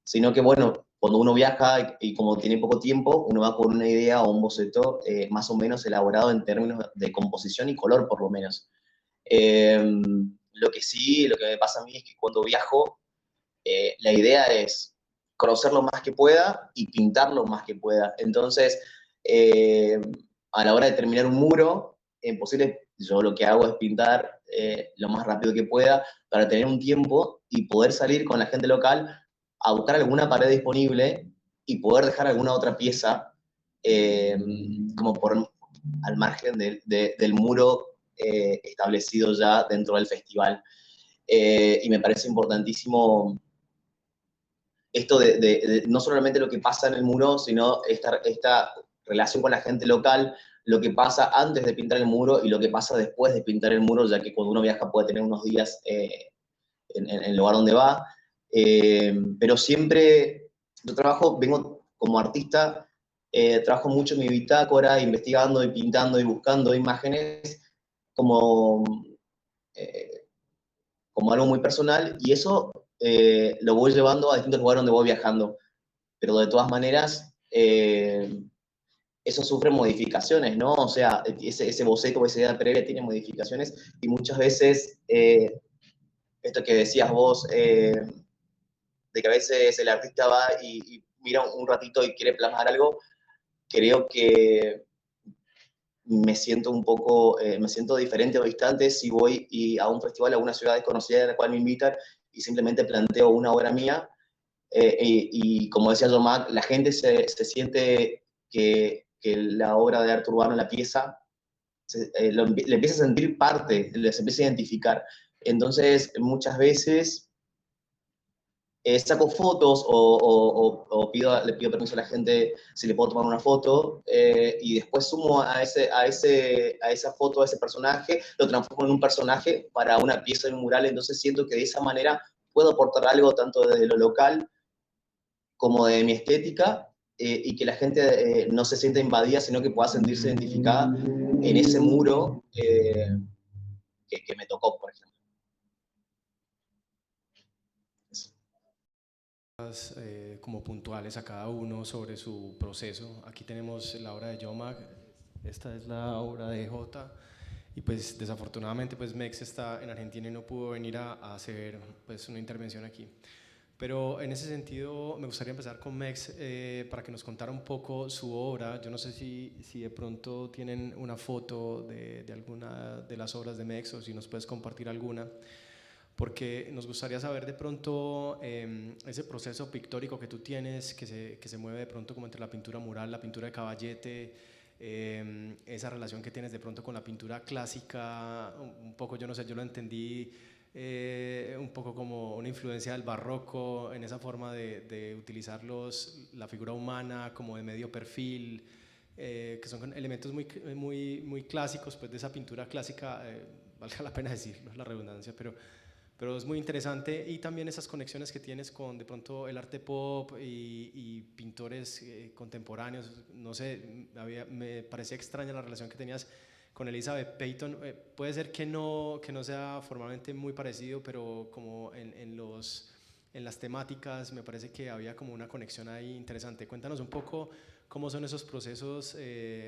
sino que, bueno, cuando uno viaja y como tiene poco tiempo, uno va con una idea o un boceto más o menos elaborado en términos de composición y color, por lo menos. Lo que me pasa a mí es que cuando viajo, la idea es conocer lo más que pueda y pintar lo más que pueda. Entonces, a la hora de terminar un muro, en posible, yo lo que hago es pintar lo más rápido que pueda para tener un tiempo y poder salir con la gente local a buscar alguna pared disponible y poder dejar alguna otra pieza como al margen del muro establecido ya dentro del festival. Y me parece importantísimo esto de no solamente lo que pasa en el muro, sino esta relación con la gente local, lo que pasa antes de pintar el muro y lo que pasa después de pintar el muro, ya que cuando uno viaja puede tener unos días en el lugar donde va. Pero siempre, vengo como artista, trabajo mucho en mi bitácora, investigando y pintando y buscando imágenes como, eh, como algo muy personal, y eso lo voy llevando a distintos lugares donde voy viajando. Pero de todas maneras, eso sufre modificaciones, ¿no? O sea, ese boceto o esa idea previa tiene modificaciones, y muchas veces, esto que decías vos, de que a veces el artista va y mira un ratito y quiere plasmar algo, creo que me siento me siento diferente o distante si voy a un festival a una ciudad desconocida a la cual me invitan y simplemente planteo una obra mía. Y como decía John Mack, la gente se siente que la obra de arte urbano, la pieza, le empieza a sentir parte, les empieza a identificar. Entonces, muchas veces saco fotos o le pido permiso a la gente si le puedo tomar una foto, y después sumo a esa foto, a ese personaje, lo transformo en un personaje para una pieza de un mural. Entonces siento que de esa manera puedo aportar algo tanto desde lo local como de mi estética, y que la gente no se sienta invadida, sino que pueda sentirse identificada en ese muro que me tocó, por ejemplo. Como puntuales a cada uno sobre su proceso. Aquí tenemos la obra de Yomac, esta es la obra de Jota, y pues desafortunadamente pues Mex está en Argentina y no pudo venir a hacer pues una intervención aquí. Pero en ese sentido me gustaría empezar con Mex para que nos contara un poco su obra. Yo no sé si de pronto tienen una foto de alguna de las obras de Mex, o si nos puedes compartir alguna, porque nos gustaría saber de pronto ese proceso pictórico que tú tienes, que se mueve de pronto como entre la pintura mural, la pintura de caballete, esa relación que tienes de pronto con la pintura clásica, un poco, yo no sé, yo lo entendí un poco como una influencia del barroco, en esa forma de utilizar la figura humana como de medio perfil, que son elementos muy clásicos, pues de esa pintura clásica, valga la pena decirlo, la redundancia, pero es muy interesante, y también esas conexiones que tienes con de pronto el arte pop y pintores contemporáneos. No sé, me parecía extraña la relación que tenías con Elizabeth Peyton. Puede ser que no sea formalmente muy parecido, pero como en las temáticas me parece que había como una conexión ahí interesante. Cuéntanos un poco cómo son esos procesos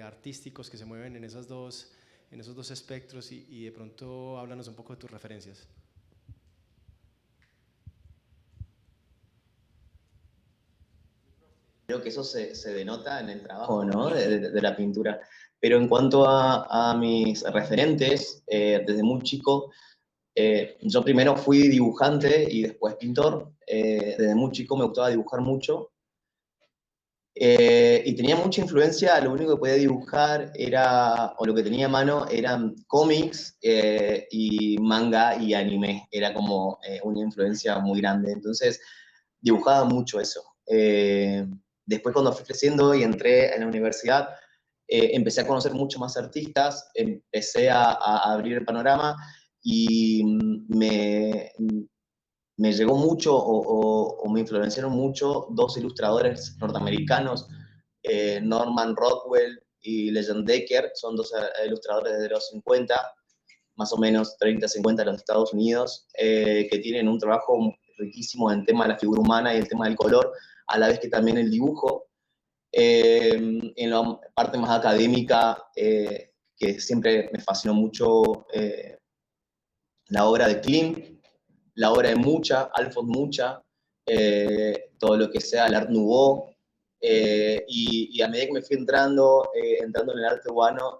artísticos que se mueven en esos dos espectros, y de pronto háblanos un poco de tus referencias. Creo que eso se denota en el trabajo, ¿no? de la pintura. Pero en cuanto a mis referentes, desde muy chico, yo primero fui dibujante y después pintor. Desde muy chico me gustaba dibujar mucho. Y tenía mucha influencia, lo único que podía dibujar era, o lo que tenía a mano, eran cómics y manga y anime. Era como una influencia muy grande. Entonces, dibujaba mucho eso. Después, cuando fui creciendo y entré en la universidad, empecé a conocer mucho más artistas, empecé a abrir el panorama, y me llegó mucho o me influenciaron mucho dos ilustradores norteamericanos, Norman Rockwell y Legend Decker. Son dos ilustradores de los 50, más o menos 30, 50 de los Estados Unidos, que tienen un trabajo riquísimo en el tema de la figura humana y el tema del color, a la vez que también el dibujo. En la parte más académica, que siempre me fascinó mucho, la obra de Klimt, la obra de Mucha, Alfred Mucha, todo lo que sea el Art Nouveau, y a medida que me fui entrando en el arte urbano,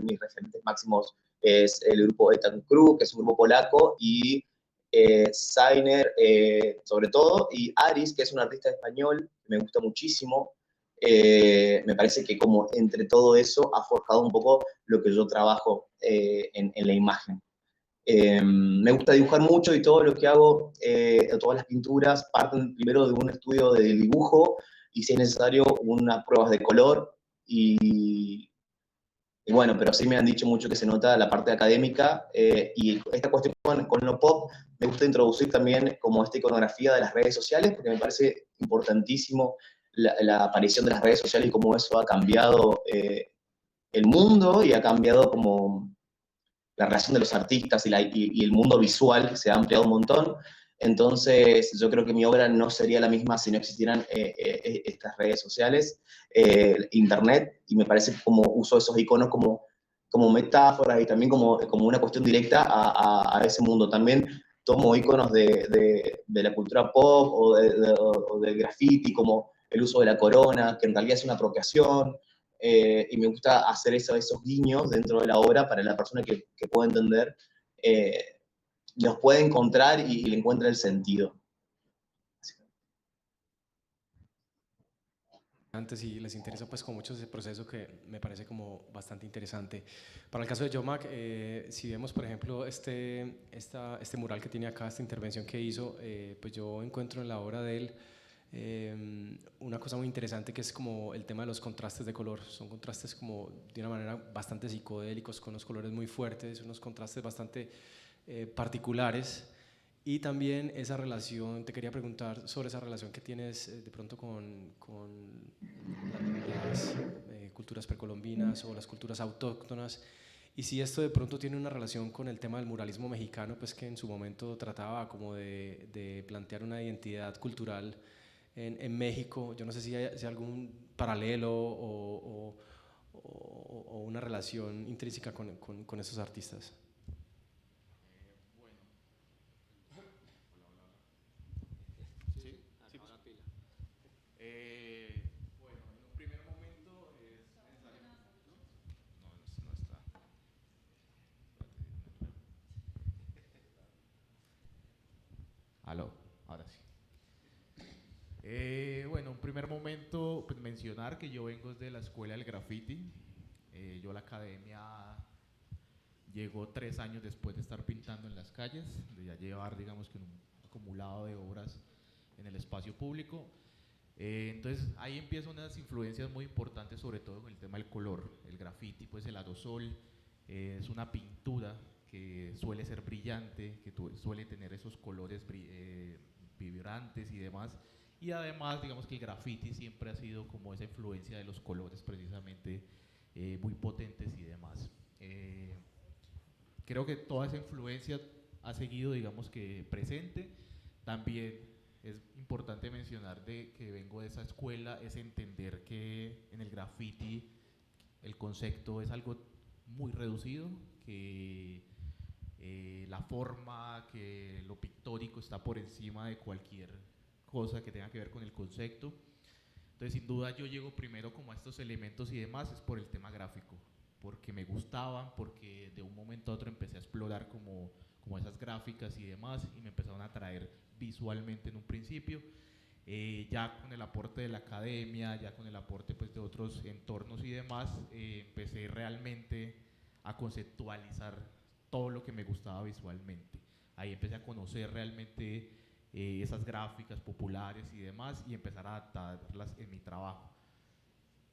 mis referentes máximos es el grupo Etan Crew, que es un grupo polaco, y Sainer, sobre todo, y Aris, que es un artista español que me gusta muchísimo. Me parece que como entre todo eso ha forjado un poco lo que yo trabajo en la imagen. Me gusta dibujar mucho, y todo lo que hago, todas las pinturas, parten primero de un estudio de dibujo y, si es necesario, unas pruebas de color. Y bueno, pero sí me han dicho mucho que se nota la parte académica, y esta cuestión con lo pop me gusta introducir también como esta iconografía de las redes sociales, porque me parece importantísimo la aparición de las redes sociales y cómo eso ha cambiado el mundo, y ha cambiado como la relación de los artistas y el mundo visual se ha ampliado un montón. Entonces, yo creo que mi obra no sería la misma si no existieran estas redes sociales, internet, y me parece que como uso esos iconos como metáforas y también como una cuestión directa a ese mundo. También tomo iconos de la cultura pop o del graffiti, como el uso de la corona, que en realidad es una apropiación. Y me gusta hacer esos guiños dentro de la obra para la persona que pueda entender, los puede encontrar y le encuentra el sentido. Antes, si les interesa pues como mucho ese proceso, que me parece como bastante interesante. Para el caso de Yomac, si vemos por ejemplo este mural que tiene acá, esta intervención que hizo, pues yo encuentro en la obra de él una cosa muy interesante, que es como el tema de los contrastes de color. Son contrastes como de una manera bastante psicodélicos, con unos colores muy fuertes, unos contrastes bastante particulares. Y también esa relación, te quería preguntar sobre esa relación que tienes de pronto con las culturas precolombinas o las culturas autóctonas, y si esto de pronto tiene una relación con el tema del muralismo mexicano, pues que en su momento trataba como de plantear una identidad cultural en México. Yo no sé si hay algún paralelo o una relación intrínseca con esos artistas. Bueno, en un primer momento es necesario. No está. Aló, ahora sí. Bueno, en un primer momento, pues mencionar que yo vengo de la escuela del graffiti. Yo a la academia llegó 3 años después de estar pintando en las calles, de ya llevar, digamos, que un acumulado de obras en el espacio público. Entonces ahí empiezan unas influencias muy importantes, sobre todo con el tema del color. El graffiti, pues el aerosol, es una pintura que suele ser brillante, que suele tener esos colores vibrantes y demás. Y además, digamos que el graffiti siempre ha sido como esa influencia de los colores precisamente muy potentes y demás. Creo que toda esa influencia ha seguido, digamos que presente. También es importante mencionar de que vengo de esa escuela, es entender que en el graffiti el concepto es algo muy reducido, que la forma, que lo pictórico está por encima de cualquier cosa que tenga que ver con el concepto. Entonces, sin duda, yo llego primero como a estos elementos y demás, es por el tema gráfico, porque me gustaban, porque de un momento a otro empecé a explorar como esas gráficas y demás, y me empezaron a atraer visualmente en un principio. Ya con el aporte de la academia, ya con el aporte pues, de otros entornos y demás, empecé realmente a conceptualizar todo lo que me gustaba visualmente. Ahí empecé a conocer realmente esas gráficas populares y demás y empezar a adaptarlas en mi trabajo.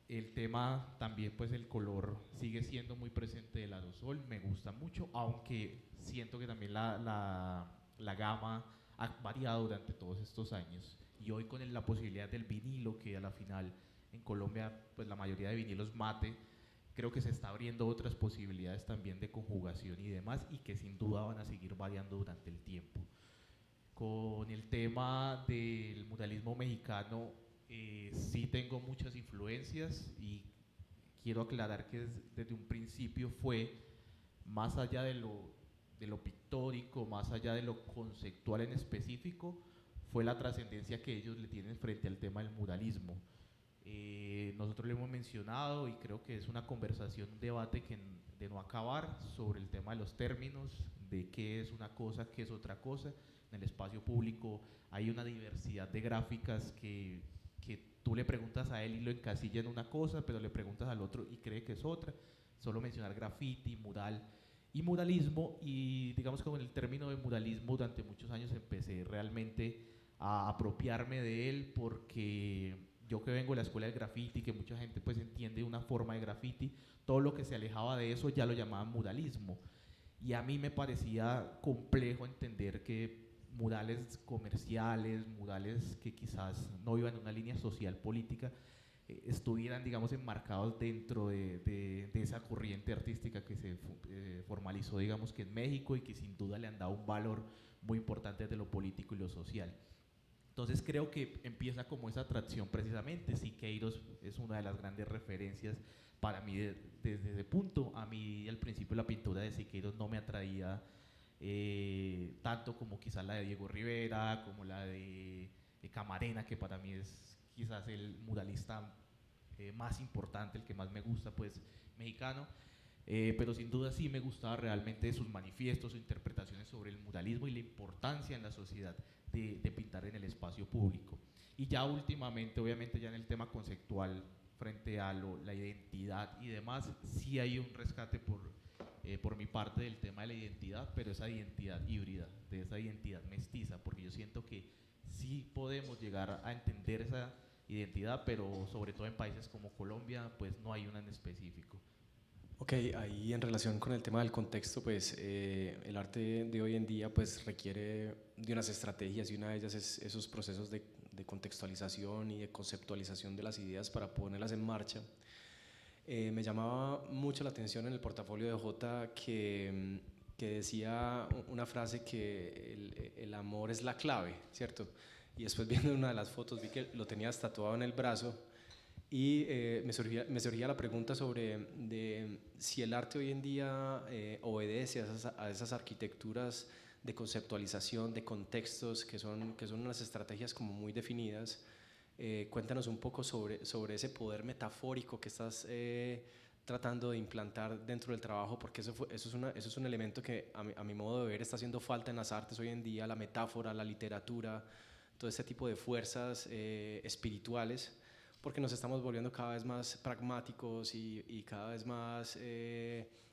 El tema también, pues el color sigue siendo muy presente del aerosol, me gusta mucho, aunque siento que también la gama ha variado durante todos estos años. Y hoy con la posibilidad del vinilo, que a la final en Colombia pues la mayoría de vinilos mate, creo que se está abriendo otras posibilidades también de conjugación y demás, y que sin duda van a seguir variando durante el tiempo. Con el tema del muralismo mexicano, sí tengo muchas influencias y quiero aclarar que desde un principio fue más allá de lo pictórico, más allá de lo conceptual en específico, fue la trascendencia que ellos le tienen frente al tema del muralismo. Nosotros lo hemos mencionado y creo que es una conversación, un debate de no acabar sobre el tema de los términos, de qué es una cosa, qué es otra cosa. En el espacio público hay una diversidad de gráficas que tú le preguntas a él y lo encasilla en una cosa, pero le preguntas al otro y cree que es otra. Solo mencionar graffiti, mural y muralismo, y digamos que con el término de muralismo durante muchos años empecé realmente a apropiarme de él, porque yo que vengo de la escuela de graffiti, que mucha gente pues entiende una forma de graffiti, todo lo que se alejaba de eso ya lo llamaban muralismo, y a mí me parecía complejo entender que murales comerciales, murales que quizás no iban en una línea social política, estuvieran, digamos, enmarcados dentro de esa corriente artística que se formalizó, digamos, que en México, y que sin duda le han dado un valor muy importante de lo político y lo social. Entonces creo que empieza como esa atracción precisamente. Siqueiros es una de las grandes referencias para mí desde ese punto. A mí al principio la pintura de Siqueiros no me atraía tanto como quizás la de Diego Rivera, como la de Camarena, que para mí es quizás el muralista más importante, el que más me gusta, pues mexicano. Pero sin duda sí me gustaba realmente sus manifiestos, sus interpretaciones sobre el muralismo y la importancia en la sociedad de pintar en el espacio público. Y ya últimamente, obviamente ya en el tema conceptual, frente a la identidad y demás, sí hay un rescate por mi parte del tema de la identidad, pero esa identidad híbrida, de esa identidad mestiza, porque yo siento que sí podemos llegar a entender esa identidad, pero sobre todo en países como Colombia, pues no hay una en específico. Ok, ahí en relación con el tema del contexto, pues el arte de hoy en día pues requiere de unas estrategias, y una de ellas es esos procesos de contextualización y de conceptualización de las ideas para ponerlas en marcha. Me llamaba mucho la atención en el portafolio de Jota que decía una frase que el amor es la clave, ¿cierto? Y después viendo una de las fotos vi que lo tenías tatuado en el brazo. Y me surgía la pregunta sobre si el arte hoy en día obedece a esas arquitecturas de conceptualización, de contextos, que son unas estrategias como muy definidas. Cuéntanos un poco sobre ese poder metafórico que estás tratando de implantar dentro del trabajo, porque eso es un elemento que a mi modo de ver está haciendo falta en las artes hoy en día, la metáfora, la literatura, todo este tipo de fuerzas espirituales, porque nos estamos volviendo cada vez más pragmáticos y cada vez más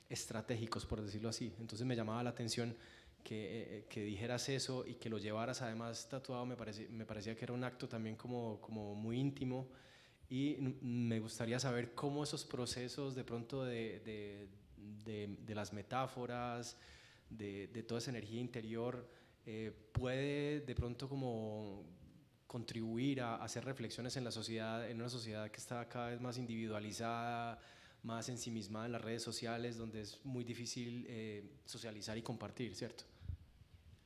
estratégicos, por decirlo así. Entonces me llamaba la atención que dijeras eso y que lo llevaras además tatuado me parecía que era un acto también como muy íntimo, y me gustaría saber cómo esos procesos de pronto de las metáforas, de toda esa energía interior, puede de pronto como contribuir a hacer reflexiones en la sociedad, en una sociedad que está cada vez más individualizada, más ensimismada en las redes sociales, donde es muy difícil socializar y compartir, ¿cierto?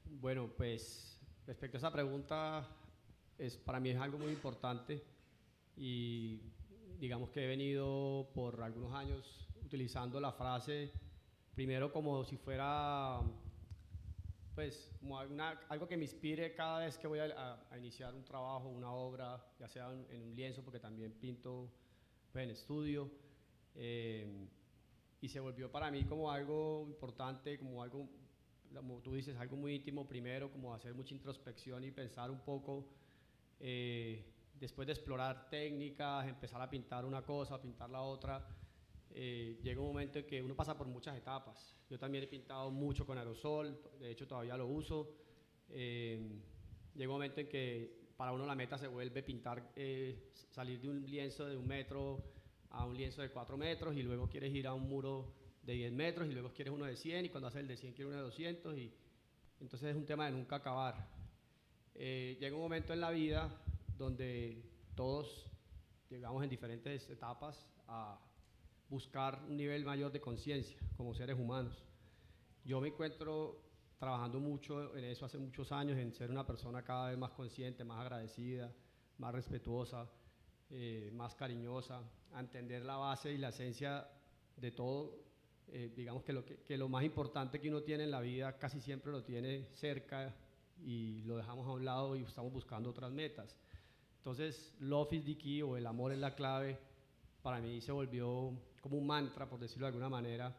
Bueno, pues respecto a esa pregunta, para mí es algo muy importante y digamos que he venido por algunos años utilizando la frase primero como si fuera pues como algo que me inspire cada vez que voy a iniciar un trabajo, una obra, ya sea en un lienzo, porque también pinto pues, en estudio, y se volvió para mí como algo importante, como algo, como tú dices, algo muy íntimo primero, como hacer mucha introspección y pensar un poco, después de explorar técnicas, empezar a pintar una cosa, a pintar la otra. Llega un momento en que uno pasa por muchas etapas. Yo también he pintado mucho con aerosol, de hecho todavía lo uso. Llega un momento en que para uno la meta se vuelve pintar, salir de un lienzo de 1 metro a un lienzo de 4 metros, y luego quieres ir a un muro de 10 metros, y luego quieres uno de 100, y cuando haces el de 100 quieres uno de 200, y entonces es un tema de nunca acabar. Llega un momento en la vida donde todos llegamos en diferentes etapas a buscar un nivel mayor de conciencia como seres humanos. Yo me encuentro trabajando mucho en eso hace muchos años, en ser una persona cada vez más consciente, más agradecida, más respetuosa, más cariñosa, a entender la base y la esencia de todo. Digamos que lo más importante que uno tiene en la vida casi siempre lo tiene cerca y lo dejamos a un lado y estamos buscando otras metas. Entonces, love is the key, o el amor es la clave, para mí se volvió como un mantra, por decirlo de alguna manera,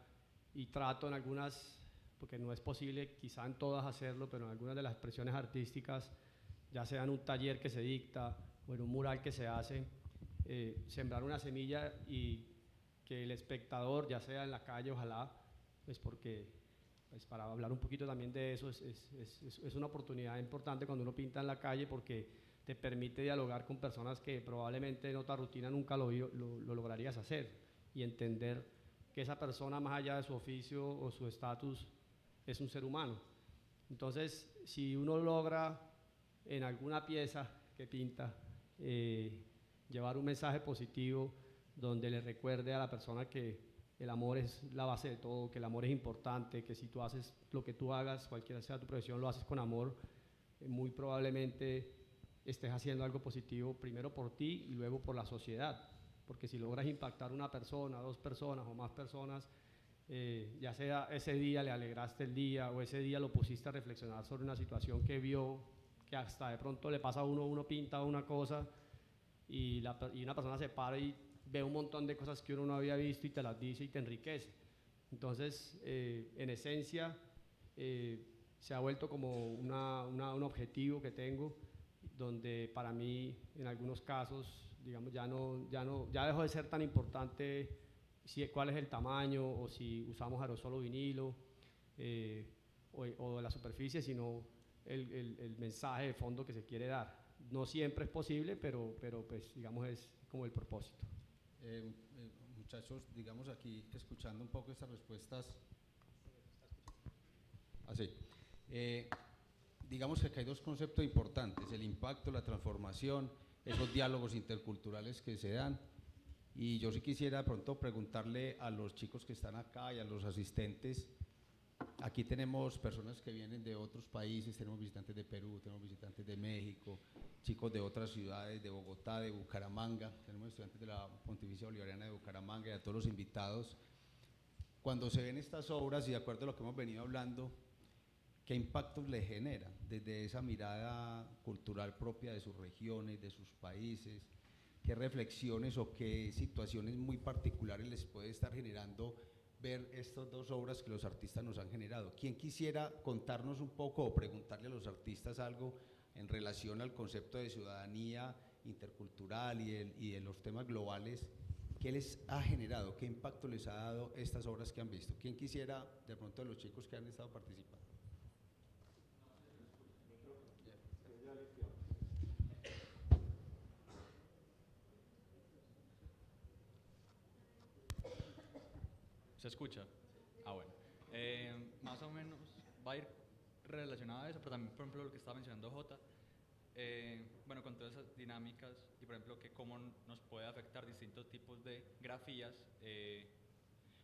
y trato en algunas, porque no es posible quizá en todas hacerlo, pero en algunas de las expresiones artísticas, ya sea en un taller que se dicta o en un mural que se hace, sembrar una semilla y que el espectador, ya sea en la calle, ojalá, pues porque, pues para hablar un poquito también de eso, es una oportunidad importante cuando uno pinta en la calle, porque te permite dialogar con personas que probablemente en otra rutina nunca lo lograrías hacer, y entender que esa persona, más allá de su oficio o su estatus, es un ser humano. Entonces, si uno logra en alguna pieza que pinta llevar un mensaje positivo donde le recuerde a la persona que el amor es la base de todo, que el amor es importante, que si tú haces lo que tú hagas, cualquiera sea tu profesión, lo haces con amor, muy probablemente estés haciendo algo positivo primero por ti y luego por la sociedad, porque si logras impactar una persona, 2 personas o más personas, ya sea ese día le alegraste el día o ese día lo pusiste a reflexionar sobre una situación que vio, que hasta de pronto le pasa a uno pinta una cosa y una persona se para y ve un montón de cosas que uno no había visto y te las dice y te enriquece. Entonces, en esencia, se ha vuelto como un objetivo que tengo, donde para mí en algunos casos, digamos, ya dejó de ser tan importante cuál es el tamaño o si usamos aerosol o vinilo, o la superficie, sino el mensaje de fondo que se quiere dar. No siempre es posible, pero pues digamos es como el propósito. Muchachos, digamos aquí escuchando un poco estas respuestas, así. Digamos que acá hay 2 conceptos importantes: el impacto, la transformación, esos diálogos interculturales que se dan. Y yo sí quisiera de pronto preguntarle a los chicos que están acá y a los asistentes. Aquí tenemos personas que vienen de otros países, tenemos visitantes de Perú, tenemos visitantes de México, chicos de otras ciudades, de Bogotá, de Bucaramanga, tenemos estudiantes de la Pontificia Bolivariana de Bucaramanga, y a todos los invitados. Cuando se ven estas obras, y de acuerdo a lo que hemos venido hablando, ¿qué impactos le genera desde esa mirada cultural propia de sus regiones, de sus países? ¿Qué reflexiones o qué situaciones muy particulares les puede estar generando ver estas 2 obras que los artistas nos han generado? ¿Quién quisiera contarnos un poco o preguntarle a los artistas algo en relación al concepto de ciudadanía intercultural y de los temas globales? ¿Qué les ha generado? ¿Qué impacto les ha dado estas obras que han visto? ¿Quién quisiera, de pronto, de los chicos que han estado participando? ¿Se escucha? Ah, bueno. Más o menos va a ir relacionado a eso, pero también, por ejemplo, lo que estaba mencionando Jota, bueno, con todas esas dinámicas y, por ejemplo, que cómo nos puede afectar distintos tipos de grafías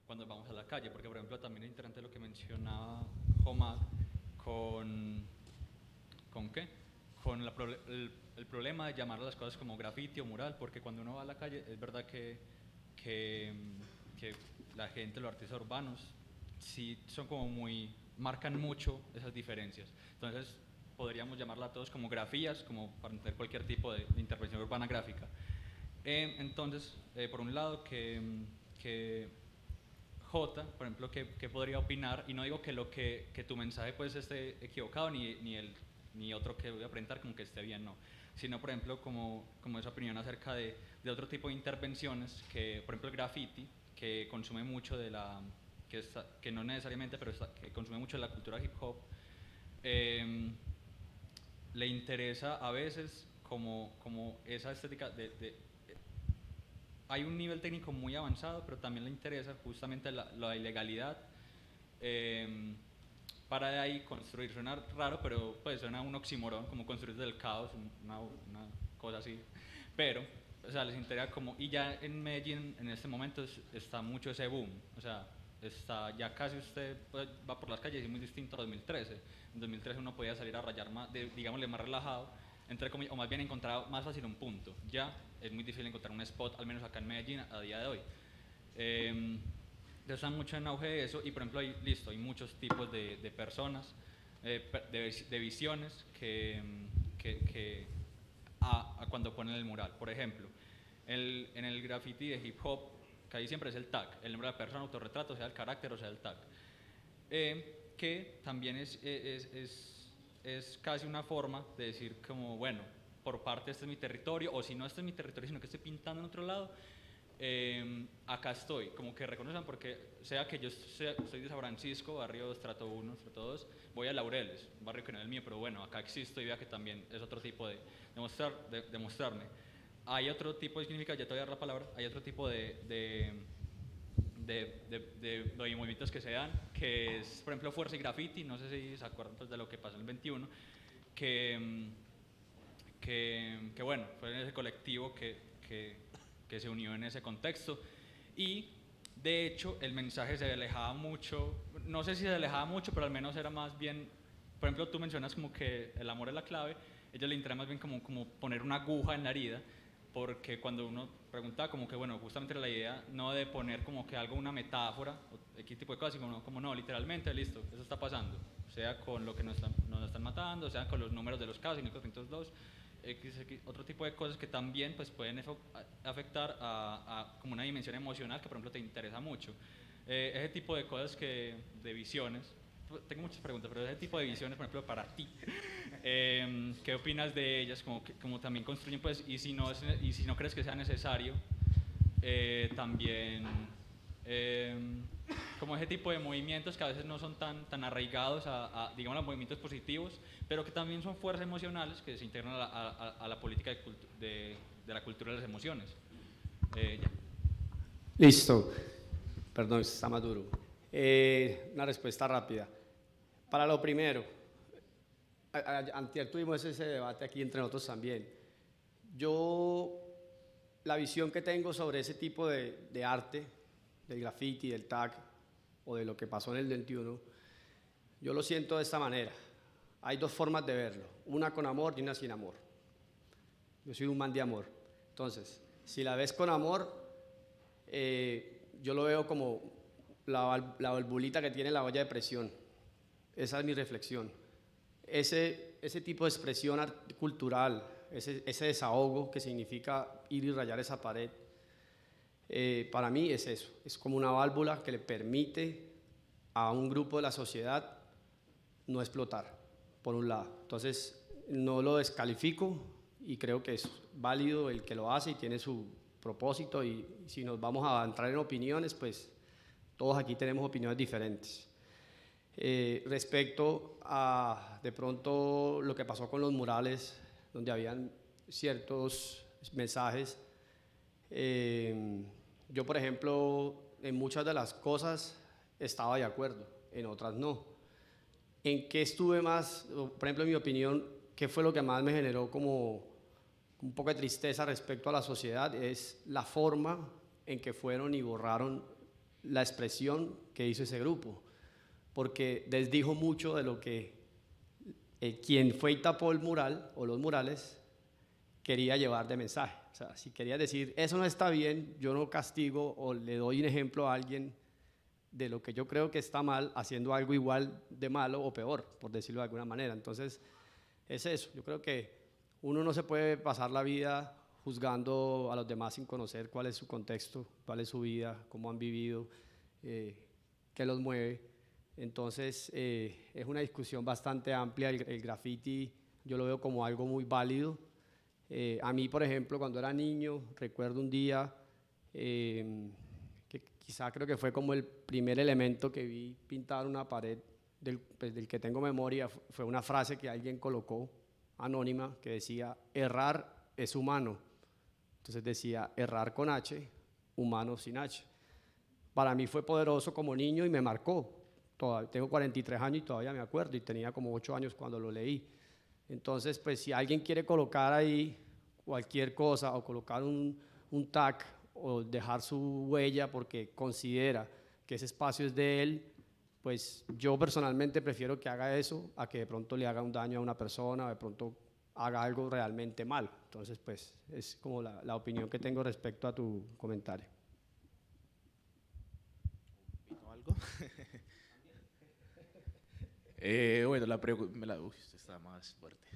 cuando vamos a la calle, porque, por ejemplo, también es interesante lo que mencionaba Homag ¿con qué? Con el problema de llamar a las cosas como graffiti o mural, porque cuando uno va a la calle es verdad que la gente, los artistas urbanos, sí son como marcan mucho esas diferencias. Entonces podríamos llamarla a todos como grafías, como para entender cualquier tipo de intervención urbana gráfica. Entonces, por un lado, que J, por ejemplo, que podría opinar, y no digo que tu mensaje pues esté equivocado, ni otro que voy a presentar como que esté bien, no, sino por ejemplo como esa opinión acerca de otro tipo de intervenciones, que por ejemplo el graffiti, que consume mucho que no necesariamente, pero que consume mucho de la cultura hip hop, le interesa a veces como esa estética hay un nivel técnico muy avanzado, pero también le interesa justamente la ilegalidad, para de ahí construir. Suena raro, pero pues suena un oxímoron, como construir desde el caos, una cosa así, pero o sea, les interesa como, y ya en Medellín en este momento está mucho ese boom, o sea, ya casi usted pues, va por las calles y es muy distinto a 2013. En 2013 uno podía salir a rayar más, digámosle más relajado, o más bien encontrar más fácil un punto. Ya es muy difícil encontrar un spot, al menos acá en Medellín a día de hoy. Está mucho en auge eso, y por ejemplo hay muchos tipos de personas, de visiones cuando ponen el mural. Por ejemplo, en el graffiti de hip hop, que ahí siempre es el tag, el nombre de la persona, autorretrato, sea el carácter o sea el tag, que también es casi una forma de decir como, bueno, por parte este es mi territorio, o si no este es mi territorio, sino que estoy pintando en otro lado, acá estoy, como que reconozcan, porque sea que yo soy de San Francisco, barrio estrato 1, estrato 2, voy a Laureles, un barrio que no es el mío, pero bueno, acá existo y vea que también es otro tipo de mostrarme. Hay otro tipo de significado, ya te voy a dar la palabra, hay otro tipo de movimientos que se dan, que es, por ejemplo, Fuerza y Graffiti, no sé si se acuerdan pues, de lo que pasó en el 21, que bueno, fue ese colectivo que se unió en ese contexto, y de hecho el mensaje se alejaba mucho, no sé si se alejaba mucho, pero al menos era más bien, por ejemplo, tú mencionas como que el amor es la clave, ellos le interesa más bien como poner una aguja en la herida, porque cuando uno preguntaba como que, bueno, justamente la idea no de poner como que algo, una metáfora, o X tipo de cosas, sino como no, literalmente, listo, eso está pasando, sea con lo que nos están matando, sea con los números de los casos, 502, otro tipo de cosas que también pues, pueden afectar a como una dimensión emocional que por ejemplo te interesa mucho. Ese tipo de cosas de visiones, tengo muchas preguntas, pero ese tipo de visiones, por ejemplo, para ti, ¿qué opinas de ellas? Como también construyen, pues, y si no crees que sea necesario, también como ese tipo de movimientos que a veces no son tan arraigados digamos, a movimientos positivos, pero que también son fuerzas emocionales que se integran a la política de la cultura de las emociones. Ya. Listo. Perdón, está más duro. Una respuesta rápida. Para lo primero, antier tuvimos ese debate aquí entre nosotros también. La visión que tengo sobre ese tipo de arte, del graffiti, del tag o de lo que pasó en el 21, yo lo siento de esta manera. Hay dos formas de verlo, una con amor y una sin amor. Yo soy un man de amor. Entonces, si la ves con amor, yo lo veo como la valvulita que tiene la olla de presión. Esa es mi reflexión. Ese tipo de expresión cultural, ese desahogo que significa ir y rayar esa pared, para mí es eso, es como una válvula que le permite a un grupo de la sociedad no explotar, por un lado. Entonces, no lo descalifico y creo que es válido el que lo hace y tiene su propósito, y si nos vamos a entrar en opiniones, pues todos aquí tenemos opiniones diferentes. Respecto a de pronto lo que pasó con los murales, donde habían ciertos mensajes, yo por ejemplo en muchas de las cosas estaba de acuerdo, en otras no. ¿En qué estuve más, por ejemplo, en mi opinión, qué fue lo que más me generó como un poco de tristeza respecto a la sociedad? Es la forma en que fueron y borraron la expresión que hizo ese grupo, porque desdijo mucho de lo que quien fue y tapó el mural o los murales quería llevar de mensaje. O sea, si quería decir, eso no está bien, yo no castigo o le doy un ejemplo a alguien de lo que yo creo que está mal, haciendo algo igual de malo o peor, por decirlo de alguna manera. Entonces, es eso. Yo creo que uno no se puede pasar la vida juzgando a los demás sin conocer cuál es su contexto, cuál es su vida, cómo han vivido, qué los mueve. Entonces, es una discusión bastante amplia. El graffiti yo lo veo como algo muy válido. A mí, por ejemplo, cuando era niño, recuerdo un día que quizá creo que fue como el primer elemento que vi pintar una pared del que tengo memoria, fue una frase que alguien colocó anónima que decía, errar es humano. Entonces decía, errar con H, humano sin H. Para mí fue poderoso como niño y me marcó. Tengo 43 años y todavía me acuerdo, y tenía como 8 años cuando lo leí. Entonces, pues si alguien quiere colocar ahí cualquier cosa o colocar un tag o dejar su huella porque considera que ese espacio es de él, pues yo personalmente prefiero que haga eso a que de pronto le haga un daño a una persona o de pronto haga algo realmente mal. Entonces, pues es como la opinión que tengo respecto a tu comentario. ¿Opino algo? Bueno, esta está más fuerte.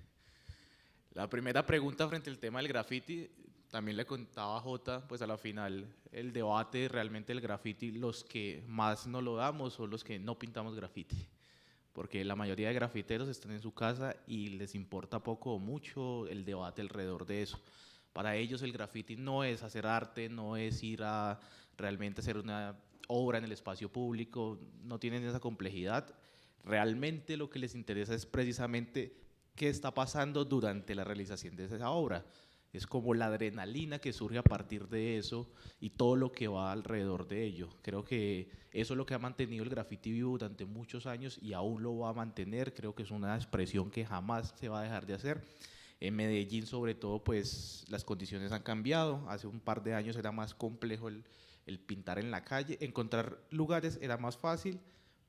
La primera pregunta frente al tema del graffiti, también le contaba a Jota, pues a la final, el debate realmente del graffiti, los que más no lo damos son los que no pintamos graffiti, porque la mayoría de grafiteros están en su casa y les importa poco o mucho el debate alrededor de eso. Para ellos el graffiti no es hacer arte, no es ir a realmente hacer una obra en el espacio público, no tienen esa complejidad. Realmente lo que les interesa es precisamente qué está pasando durante la realización de esa obra. Es como la adrenalina que surge a partir de eso y todo lo que va alrededor de ello. Creo que eso es lo que ha mantenido el graffiti vivo durante muchos años y aún lo va a mantener. Creo que es una expresión que jamás se va a dejar de hacer. En Medellín, sobre todo, pues las condiciones han cambiado. Hace un par de años era más complejo el pintar en la calle. Encontrar lugares era más fácil,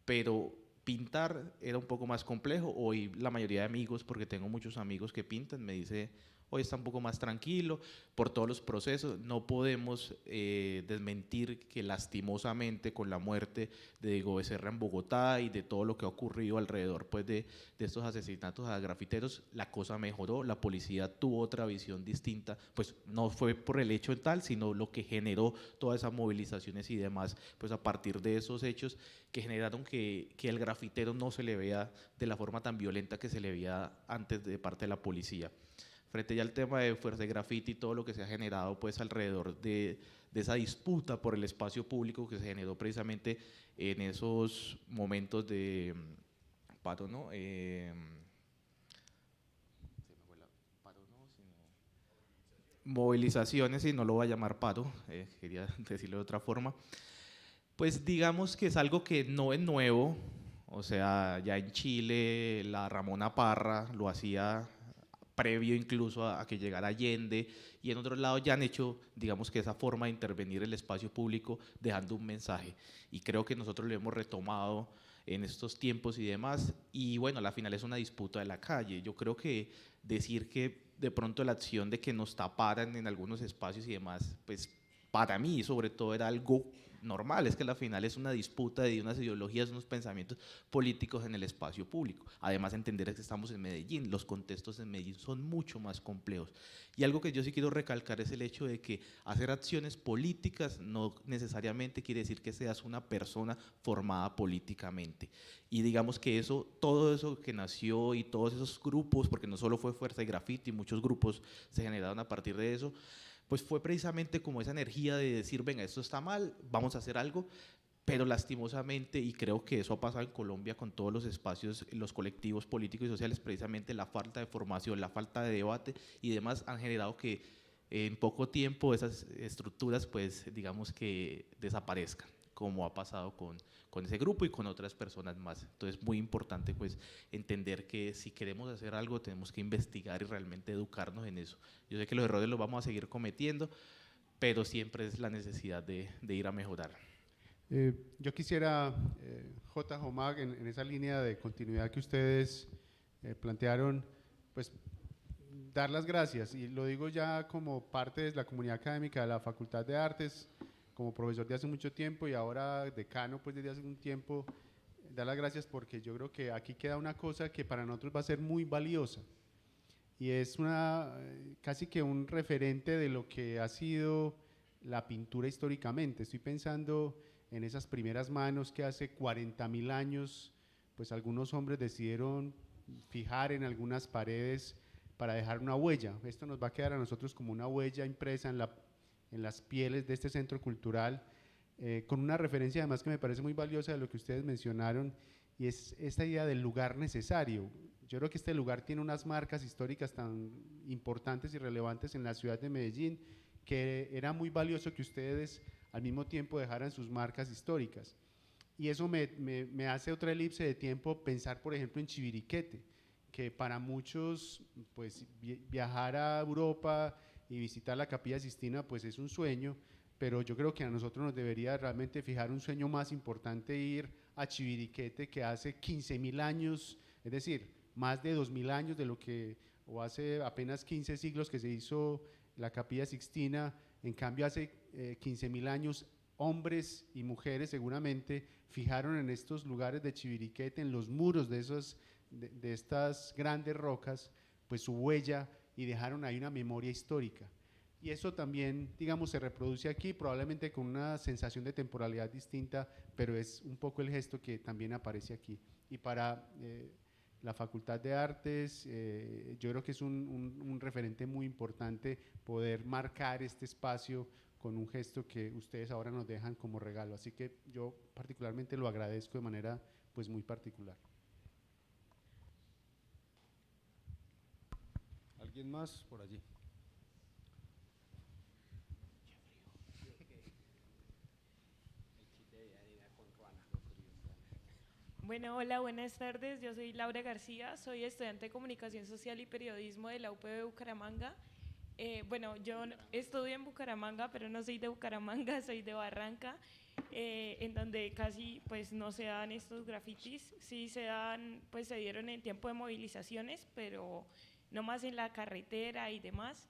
pero pintar era un poco más complejo. Hoy la mayoría de amigos, porque tengo muchos amigos que pintan, me dice, hoy está un poco más tranquilo por todos los procesos. No podemos desmentir que lastimosamente con la muerte de Diego Becerra en Bogotá y de todo lo que ha ocurrido alrededor pues, de estos asesinatos a grafiteros, la cosa mejoró, la policía tuvo otra visión distinta, pues no fue por el hecho en tal, sino lo que generó todas esas movilizaciones y demás, pues a partir de esos hechos que generaron que el grafitero no se le vea de la forma tan violenta que se le veía antes de parte de la policía. Frente ya al tema de Fuerza de Graffiti y todo lo que se ha generado pues alrededor de esa disputa por el espacio público que se generó precisamente en esos momentos de paro, ¿no? Movilizaciones, y no lo voy a llamar paro, quería decirlo de otra forma, pues digamos que es algo que no es nuevo, o sea, ya en Chile la Ramona Parra lo hacía previo incluso a que llegara Allende, y en otros lados ya han hecho, digamos que esa forma de intervenir el espacio público dejando un mensaje, y creo que nosotros lo hemos retomado en estos tiempos y demás, y bueno, al final es una disputa de la calle. Yo creo que decir que de pronto la acción de que nos taparan en algunos espacios y demás, pues para mí sobre todo era algo normal, es que al final es una disputa de unas ideologías, unos pensamientos políticos en el espacio público. Además, entender que estamos en Medellín, los contextos en Medellín son mucho más complejos. Y algo que yo sí quiero recalcar es el hecho de que hacer acciones políticas no necesariamente quiere decir que seas una persona formada políticamente. Y digamos que eso, todo eso que nació y todos esos grupos, porque no solo fue Fuerza de Graffiti, muchos grupos se generaron a partir de eso, pues fue precisamente como esa energía de decir, venga, esto está mal, vamos a hacer algo, pero lastimosamente, y creo que eso ha pasado en Colombia con todos los espacios, los colectivos políticos y sociales, precisamente la falta de formación, la falta de debate y demás han generado que en poco tiempo esas estructuras, pues digamos que desaparezcan. como ha pasado con ese grupo y con otras personas más. Entonces, muy importante pues entender que si queremos hacer algo tenemos que investigar y realmente educarnos en eso. Yo sé que los errores los vamos a seguir cometiendo, pero siempre es la necesidad de ir a mejorar. Yo quisiera, J. Jomag, en esa línea de continuidad que ustedes plantearon, pues dar las gracias, y lo digo ya como parte de la comunidad académica de la Facultad de Artes, como profesor de hace mucho tiempo y ahora decano pues desde hace un tiempo, dar las gracias porque yo creo que aquí queda una cosa que para nosotros va a ser muy valiosa, y es casi que un referente de lo que ha sido la pintura históricamente. Estoy pensando en esas primeras manos que hace 40.000 años, pues algunos hombres decidieron fijar en algunas paredes para dejar una huella. Esto nos va a quedar a nosotros como una huella impresa en las pieles de este centro cultural, con una referencia además que me parece muy valiosa de lo que ustedes mencionaron, y es esta idea del lugar necesario. Yo creo que este lugar tiene unas marcas históricas tan importantes y relevantes en la ciudad de Medellín, que era muy valioso que ustedes al mismo tiempo dejaran sus marcas históricas. Y eso me hace otra elipse de tiempo pensar, por ejemplo, en Chiviriquete, que para muchos, pues viajar a Europa y visitar la Capilla Sixtina, pues es un sueño, pero yo creo que a nosotros nos debería realmente fijar un sueño más importante, ir a Chiviriquete, que hace 15.000 años, es decir, más de 2.000 años de lo que, o hace apenas 15 siglos que se hizo la Capilla Sixtina. En cambio hace 15.000 años hombres y mujeres seguramente fijaron en estos lugares de Chiviriquete, en los muros de estas grandes rocas, pues su huella, y dejaron ahí una memoria histórica. Y eso también, digamos, se reproduce aquí, probablemente con una sensación de temporalidad distinta, pero es un poco el gesto que también aparece aquí. Y para la Facultad de Artes, yo creo que es un referente muy importante poder marcar este espacio con un gesto que ustedes ahora nos dejan como regalo. Así que yo particularmente lo agradezco de manera pues muy particular. ¿Alguien más por allí? Bueno, hola, buenas tardes. Yo soy Laura García, soy estudiante de Comunicación Social y Periodismo de la UPB de Bucaramanga. Bueno, yo estudio en Bucaramanga, pero no soy de Bucaramanga, soy de Barranca, en donde casi pues no se dan estos grafitis. Sí se dan, pues se dieron en tiempo de movilizaciones, pero no más en la carretera y demás.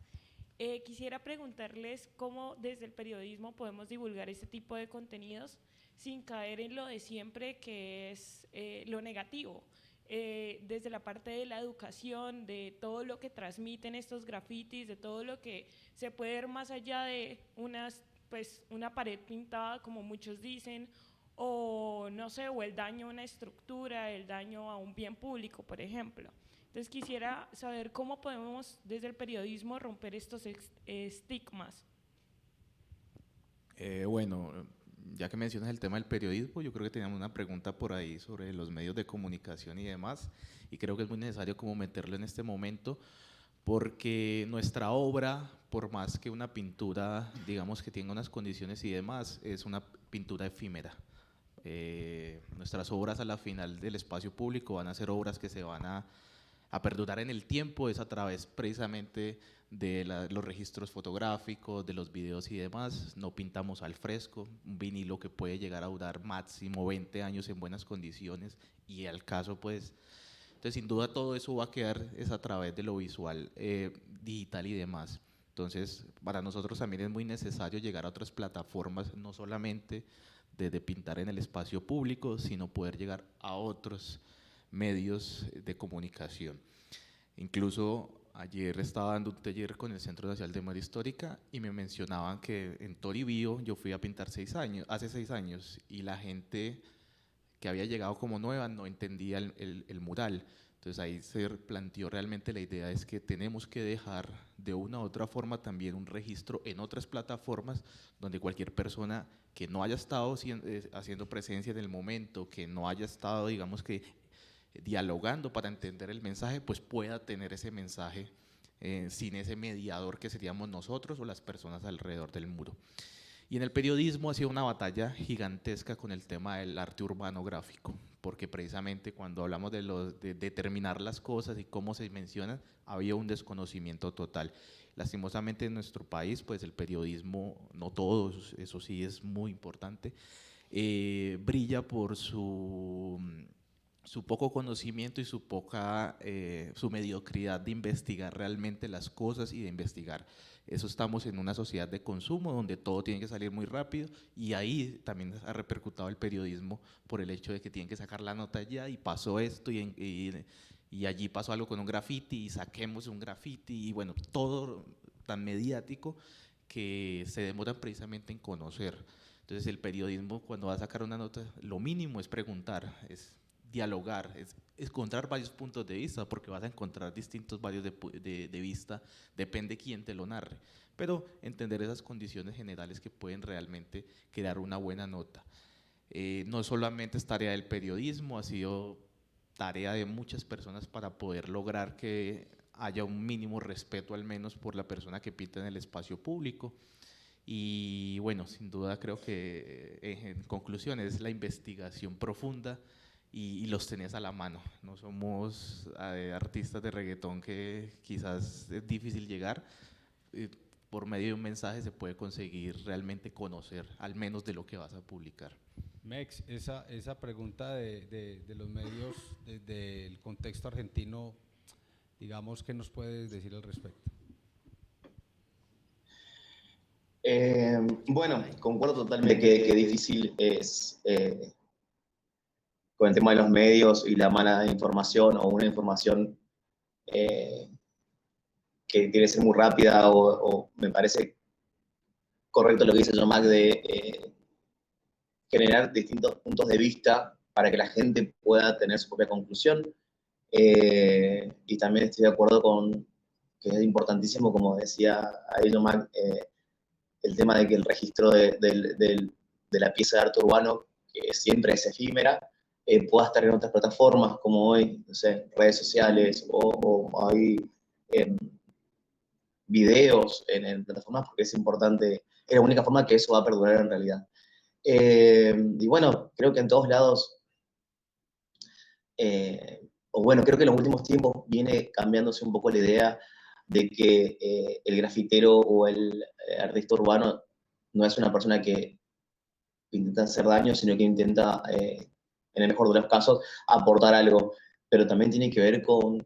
Quisiera preguntarles cómo desde el periodismo podemos divulgar este tipo de contenidos sin caer en lo de siempre, que es lo negativo, desde la parte de la educación, de todo lo que transmiten estos grafitis, de todo lo que se puede ver más allá de una pared pintada, como muchos dicen, o no sé, o el daño a una estructura, el daño a un bien público, por ejemplo. Entonces quisiera saber cómo podemos desde el periodismo romper estos estigmas. Bueno, ya que mencionas el tema del periodismo, yo creo que teníamos una pregunta por ahí sobre los medios de comunicación y demás, y creo que es muy necesario como meterlo en este momento, porque nuestra obra, por más que una pintura, digamos que tenga unas condiciones y demás, es una pintura efímera. Nuestras obras a la final del espacio público van a ser obras que se van a perdurar en el tiempo, es a través precisamente de los registros fotográficos, de los videos y demás. No pintamos al fresco, un vinilo que puede llegar a durar máximo 20 años en buenas condiciones, y al caso pues, entonces sin duda todo eso va a quedar es a través de lo visual, digital y demás. Entonces para nosotros también es muy necesario llegar a otras plataformas, no solamente de pintar en el espacio público, sino poder llegar a otros medios de comunicación. Incluso ayer estaba dando un taller con el Centro Nacional de Memoria Histórica y me mencionaban que en Toribío yo fui a pintar hace 6 años, y la gente que había llegado como nueva no entendía el mural. Entonces ahí se planteó realmente la idea es que tenemos que dejar de una u otra forma también un registro en otras plataformas donde cualquier persona que no haya estado haciendo presencia en el momento, que no haya estado, digamos que dialogando para entender el mensaje, pues pueda tener ese mensaje sin ese mediador que seríamos nosotros o las personas alrededor del muro. Y en el periodismo ha sido una batalla gigantesca con el tema del arte urbano gráfico, porque precisamente cuando hablamos de determinar las cosas y cómo se mencionan, había un desconocimiento total. Lastimosamente en nuestro país, pues el periodismo, no todo, eso sí es muy importante, brilla por su poco conocimiento y su mediocridad de investigar realmente las cosas y de investigar. Eso, estamos en una sociedad de consumo donde todo tiene que salir muy rápido, y ahí también ha repercutado el periodismo por el hecho de que tienen que sacar la nota ya, y pasó esto y allí pasó algo con un graffiti y saquemos un graffiti, y bueno, todo tan mediático que se demoran precisamente en conocer. Entonces el periodismo, cuando va a sacar una nota, lo mínimo es preguntar, es dialogar, es encontrar varios puntos de vista, porque vas a encontrar distintos varios de vista, depende quién te lo narre, pero entender esas condiciones generales que pueden realmente crear una buena nota. No solamente es tarea del periodismo, ha sido tarea de muchas personas para poder lograr que haya un mínimo respeto al menos por la persona que pita en el espacio público. Y bueno, sin duda creo que en conclusión es la investigación profunda, y los tenés a la mano. No somos artistas de reggaetón que quizás es difícil llegar. Por medio de un mensaje se puede conseguir realmente conocer al menos de lo que vas a publicar. Mex, esa pregunta de los medios desde el contexto argentino, digamos, ¿qué nos puedes decir al respecto? Bueno, concuerdo totalmente que difícil es con el tema de los medios y la mala información, o una información que tiene que ser muy rápida, o me parece correcto lo que dice John Mac de generar distintos puntos de vista para que la gente pueda tener su propia conclusión. Y también estoy de acuerdo con que es importantísimo, como decía ahí John Mac, el tema de que el registro de la pieza de arte urbano, que siempre es efímera, pueda estar en otras plataformas, como hoy, no sé, redes sociales, o hay videos en plataformas, porque es importante, es la única forma que eso va a perdurar en realidad. Y bueno, creo que en todos lados, o bueno, creo que en los últimos tiempos viene cambiándose un poco la idea de que el grafitero o el artista urbano no es una persona que intenta hacer daño, sino que intenta, en el mejor de los casos, aportar algo. Pero también tiene que ver con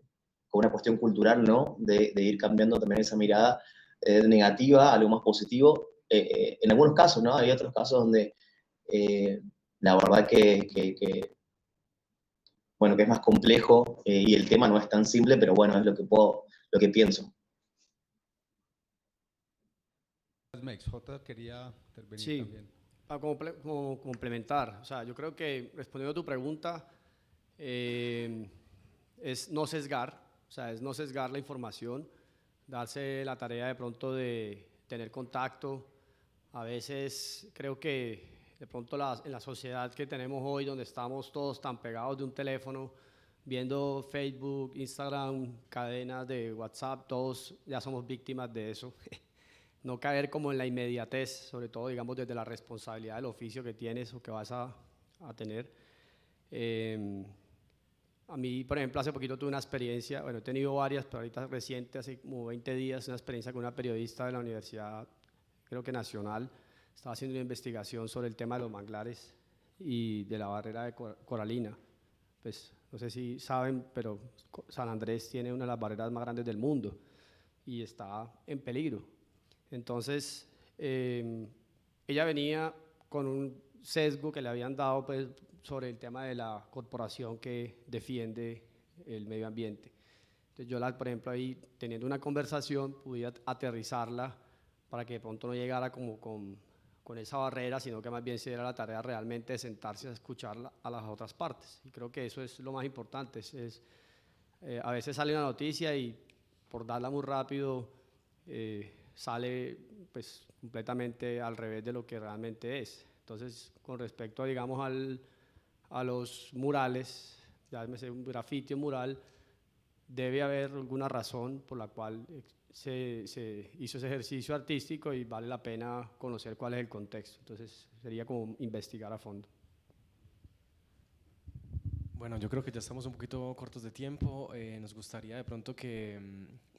una cuestión cultural, ¿no? De ir cambiando también esa mirada negativa a algo más positivo. En algunos casos, ¿no? Hay otros casos donde la verdad bueno, que es más complejo, y el tema no es tan simple, pero bueno, es lo que pienso. Mex, J quería intervenir Sí, también. como complementar, o sea, yo creo que respondiendo a tu pregunta, es no sesgar, o sea, es no sesgar la información, darse la tarea de pronto de tener contacto. A veces creo que de pronto en la sociedad que tenemos hoy, donde estamos todos tan pegados de un teléfono, viendo Facebook, Instagram, cadenas de WhatsApp, todos ya somos víctimas de eso. No caer como en la inmediatez, sobre todo, digamos, desde la responsabilidad del oficio que tienes o que vas a tener. A mí, por ejemplo, hace poquito tuve una experiencia, bueno, he tenido varias, pero ahorita reciente, hace como 20 días, una experiencia con una periodista de la Universidad, creo que Nacional. Estaba haciendo una investigación sobre el tema de los manglares y de la barrera de coralina. Pues no sé si saben, pero San Andrés tiene una de las barreras más grandes del mundo y está en peligro. Entonces, ella venía con un sesgo que le habían dado, pues, sobre el tema de la corporación que defiende el medio ambiente. Entonces yo, por ejemplo, ahí teniendo una conversación, pude aterrizarla para que de pronto no llegara como con esa barrera, sino que más bien se diera la tarea realmente de sentarse a escuchar a las otras partes. Y creo que eso es lo más importante. A veces sale una noticia y por darla muy rápido sale pues completamente al revés de lo que realmente es. Entonces, con respecto, digamos, a los murales, ya me sé un grafiti o mural, debe haber alguna razón por la cual se hizo ese ejercicio artístico y vale la pena conocer cuál es el contexto. Entonces sería como investigar a fondo. Bueno, yo creo que ya estamos un poquito cortos de tiempo. Nos gustaría de pronto que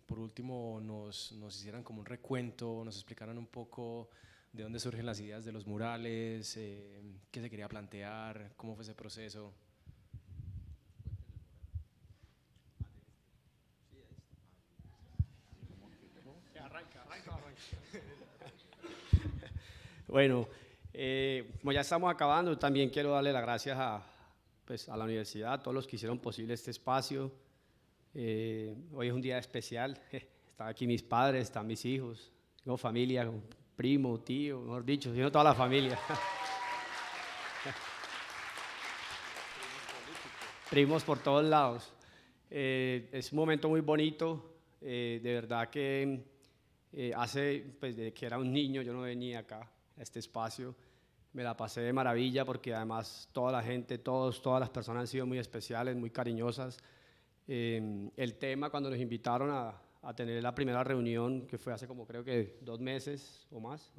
por último nos hicieran como un recuento, nos explicaran un poco de dónde surgen las ideas de los murales, qué se quería plantear, cómo fue ese proceso. Bueno, como ya estamos acabando, también quiero darle las gracias a la universidad, a todos los que hicieron posible este espacio. Hoy es un día especial, están aquí mis padres, están mis hijos, tengo familia, primo, tío, mejor dicho, sino toda la familia. Primos por todos lados. Es un momento muy bonito, de verdad que desde que era un niño yo no venía acá a este espacio, me la pasé de maravilla porque además toda la gente, todas las personas han sido muy especiales, muy cariñosas. El tema cuando nos invitaron a tener la primera reunión, que fue hace como creo que 2 meses o más,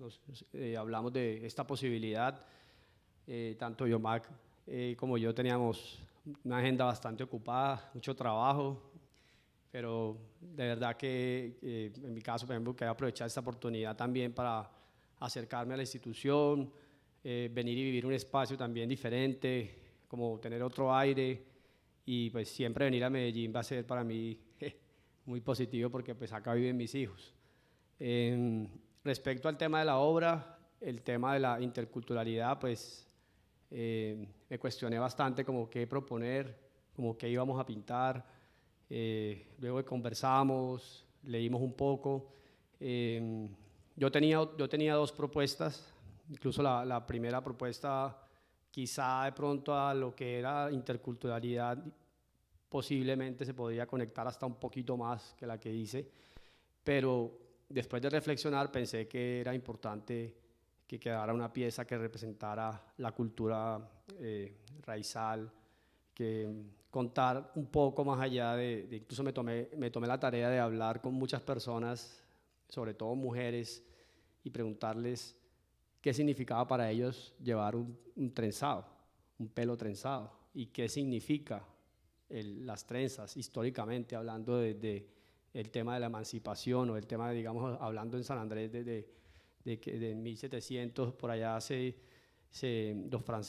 hablamos de esta posibilidad, tanto Yomac como yo teníamos una agenda bastante ocupada, mucho trabajo, pero de verdad que en mi caso, por ejemplo, quería aprovechar esta oportunidad también para acercarme a la institución, venir y vivir un espacio también diferente, como tener otro aire, y pues siempre venir a Medellín va a ser para mí muy positivo porque pues acá viven mis hijos. Respecto al tema de la obra, el tema de la interculturalidad, pues me cuestioné bastante como qué proponer, como qué íbamos a pintar. Luego conversamos, leímos un poco. Yo tenía 2 propuestas, incluso la primera propuesta quizá de pronto a lo que era interculturalidad posiblemente se podría conectar hasta un poquito más que la que hice, pero después de reflexionar pensé que era importante que quedara una pieza que representara la cultura raizal, que contar un poco más allá incluso me tomé la tarea de hablar con muchas personas, sobre todo mujeres, y preguntarles qué significaba para ellos llevar un trenzado, un pelo trenzado, y qué significa las trenzas históricamente, hablando de el tema de la emancipación o el tema, digamos, hablando en San Andrés de 1700, por allá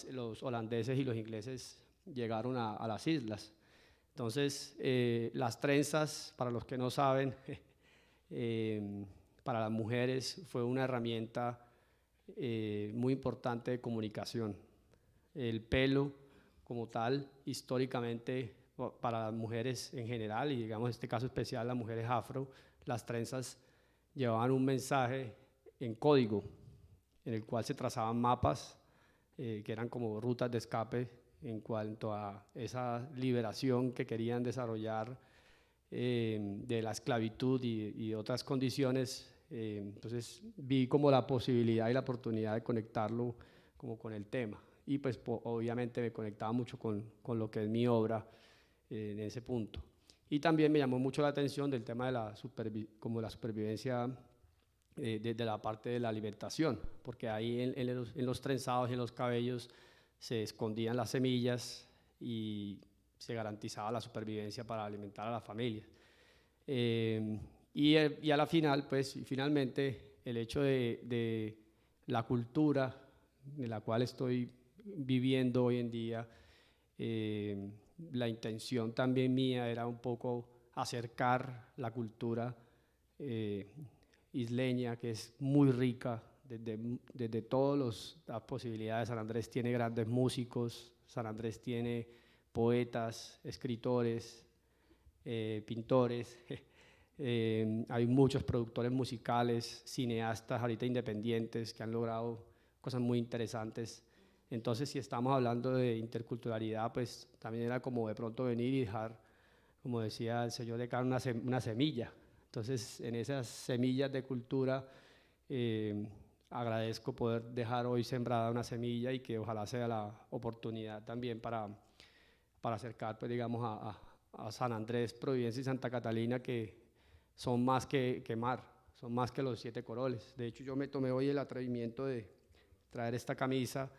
los holandeses y los ingleses llegaron a las islas. Entonces, las trenzas, para los que no saben, para las mujeres fue una herramienta muy importante de comunicación. El pelo como tal, históricamente, para las mujeres en general, y digamos en este caso especial las mujeres afro, las trenzas llevaban un mensaje en código, en el cual se trazaban mapas que eran como rutas de escape en cuanto a esa liberación que querían desarrollar de la esclavitud y otras condiciones. Entonces vi como la posibilidad y la oportunidad de conectarlo como con el tema, y pues obviamente me conectaba mucho con lo que es mi obra en ese punto. Y también me llamó mucho la atención del tema de la supervivencia de la parte de la alimentación, porque ahí en los trenzados y en los cabellos se escondían las semillas y se garantizaba la supervivencia para alimentar a la familia. Y a la final, pues, finalmente, el hecho de la cultura de la cual estoy viviendo hoy en día, la intención también mía era un poco acercar la cultura isleña, que es muy rica desde todas las posibilidades. San Andrés tiene grandes músicos, San Andrés tiene poetas, escritores, pintores, hay muchos productores musicales, cineastas ahorita independientes que han logrado cosas muy interesantes. Entonces, si estamos hablando de interculturalidad, pues también era como de pronto venir y dejar, como decía el señor Decano, una semilla. Entonces, en esas semillas de cultura, agradezco poder dejar hoy sembrada una semilla y que ojalá sea la oportunidad también para acercar, pues, digamos, a San Andrés, Providencia y Santa Catalina, que son más que mar, son más que los 7 colores. De hecho, yo me tomé hoy el atrevimiento de traer esta camisa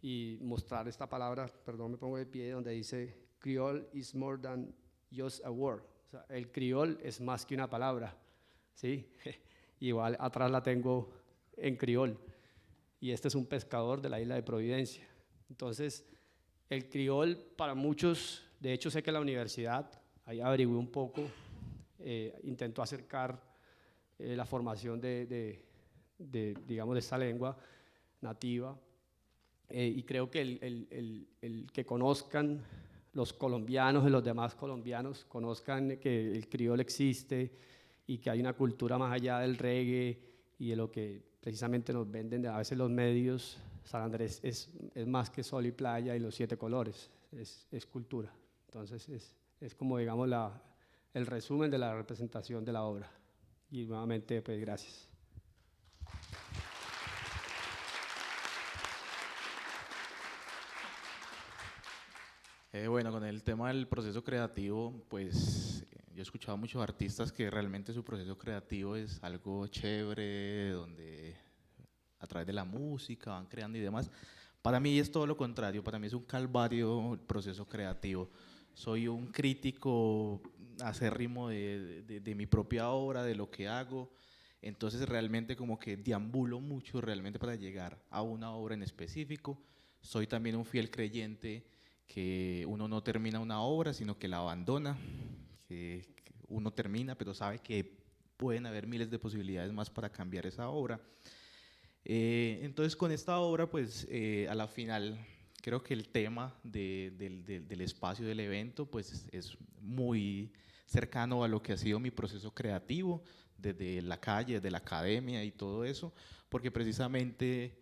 y mostrar esta palabra, perdón, me pongo de pie, donde dice Creole is more than just a word. O sea, el criol es más que una palabra, ¿sí? Igual atrás la tengo en criol. Y este es un pescador de la isla de Providencia. Entonces, el criol para muchos, de hecho sé que la universidad, ahí averigué un poco, intentó acercar la formación digamos, de esta lengua nativa, y creo que el que conozcan los colombianos y los demás colombianos, conozcan que el criol existe y que hay una cultura más allá del reggae y de lo que precisamente nos venden a veces los medios. San Andrés es más que sol y playa y los 7 colores, es cultura. Entonces es como, digamos, el resumen de la representación de la obra. Y nuevamente, pues gracias. Bueno, con el tema del proceso creativo, pues yo he escuchado a muchos artistas que realmente su proceso creativo es algo chévere, donde a través de la música van creando y demás. Para mí es todo lo contrario, para mí es un calvario el proceso creativo. Soy un crítico acérrimo de mi propia obra, de lo que hago, entonces realmente como que deambulo mucho realmente para llegar a una obra en específico. Soy también un fiel creyente que uno no termina una obra, sino que la abandona, que uno termina, pero sabe que pueden haber miles de posibilidades más para cambiar esa obra. Entonces con esta obra, pues a la final, creo que el tema del espacio del evento, pues es muy cercano a lo que ha sido mi proceso creativo, desde la calle, desde la academia y todo eso, porque precisamente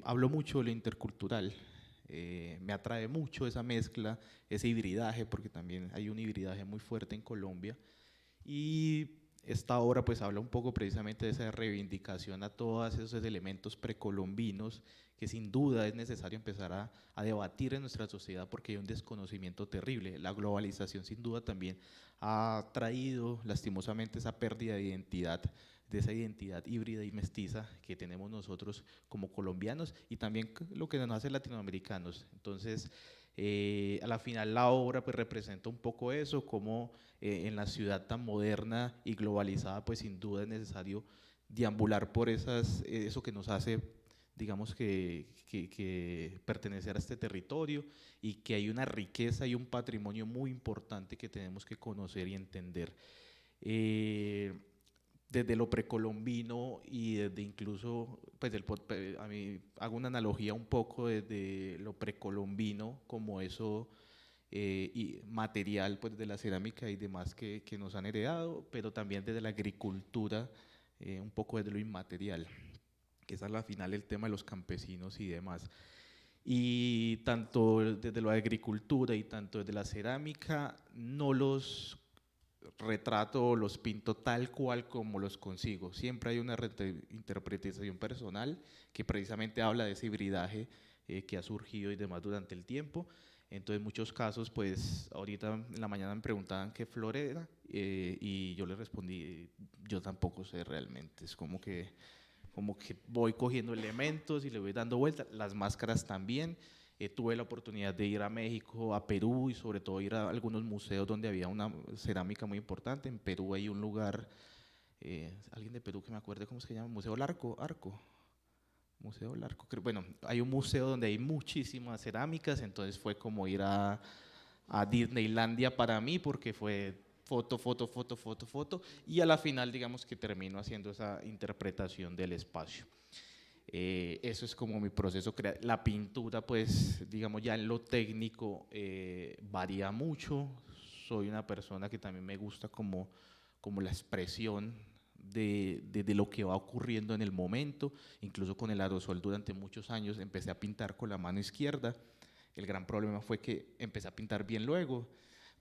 hablo mucho de lo intercultural. Me atrae mucho esa mezcla, ese hibridaje, porque también hay un hibridaje muy fuerte en Colombia. Y esta obra pues habla un poco precisamente de esa reivindicación a todos esos elementos precolombinos que sin duda es necesario empezar a debatir en nuestra sociedad, porque hay un desconocimiento terrible. La globalización sin duda también ha traído lastimosamente esa pérdida de identidad, de esa identidad híbrida y mestiza que tenemos nosotros como colombianos y también lo que nos hace latinoamericanos. Entonces, a la final la obra pues representa un poco eso, como en la ciudad tan moderna y globalizada pues sin duda es necesario deambular por eso que nos hace, digamos, que pertenecer a este territorio, y que hay una riqueza y un patrimonio muy importante que tenemos que conocer y entender. Desde lo precolombino y desde incluso, pues a mí hago una analogía un poco desde lo precolombino como eso y material pues de la cerámica y demás que nos han heredado, pero también desde la agricultura, un poco desde lo inmaterial, que es a la final el tema de los campesinos y demás. Y tanto desde la agricultura y tanto desde la cerámica no los retrato o los pinto tal cual como los consigo. Siempre hay una interpretación personal que precisamente habla de ese hibridaje que ha surgido y demás durante el tiempo. Entonces, en muchos casos, pues ahorita en la mañana me preguntaban qué flor era y yo les respondí, yo tampoco sé realmente. Es como que voy cogiendo elementos y le voy dando vueltas. Las máscaras también. Tuve la oportunidad de ir a México, a Perú y sobre todo ir a algunos museos donde había una cerámica muy importante. En Perú hay un lugar, alguien de Perú que me acuerde cómo se llama, Museo Larco, Museo Larco. Bueno, hay un museo donde hay muchísimas cerámicas, entonces fue como ir a Disneylandia para mí, porque fue foto, foto, foto, foto, foto, y a la final digamos que termino haciendo esa interpretación del espacio. Eso es como mi proceso creativo. La pintura, pues, digamos, ya en lo técnico varía mucho. Soy una persona que también me gusta como la expresión de lo que va ocurriendo en el momento. Incluso con el aerosol durante muchos años empecé a pintar con la mano izquierda. El gran problema fue que empecé a pintar bien luego,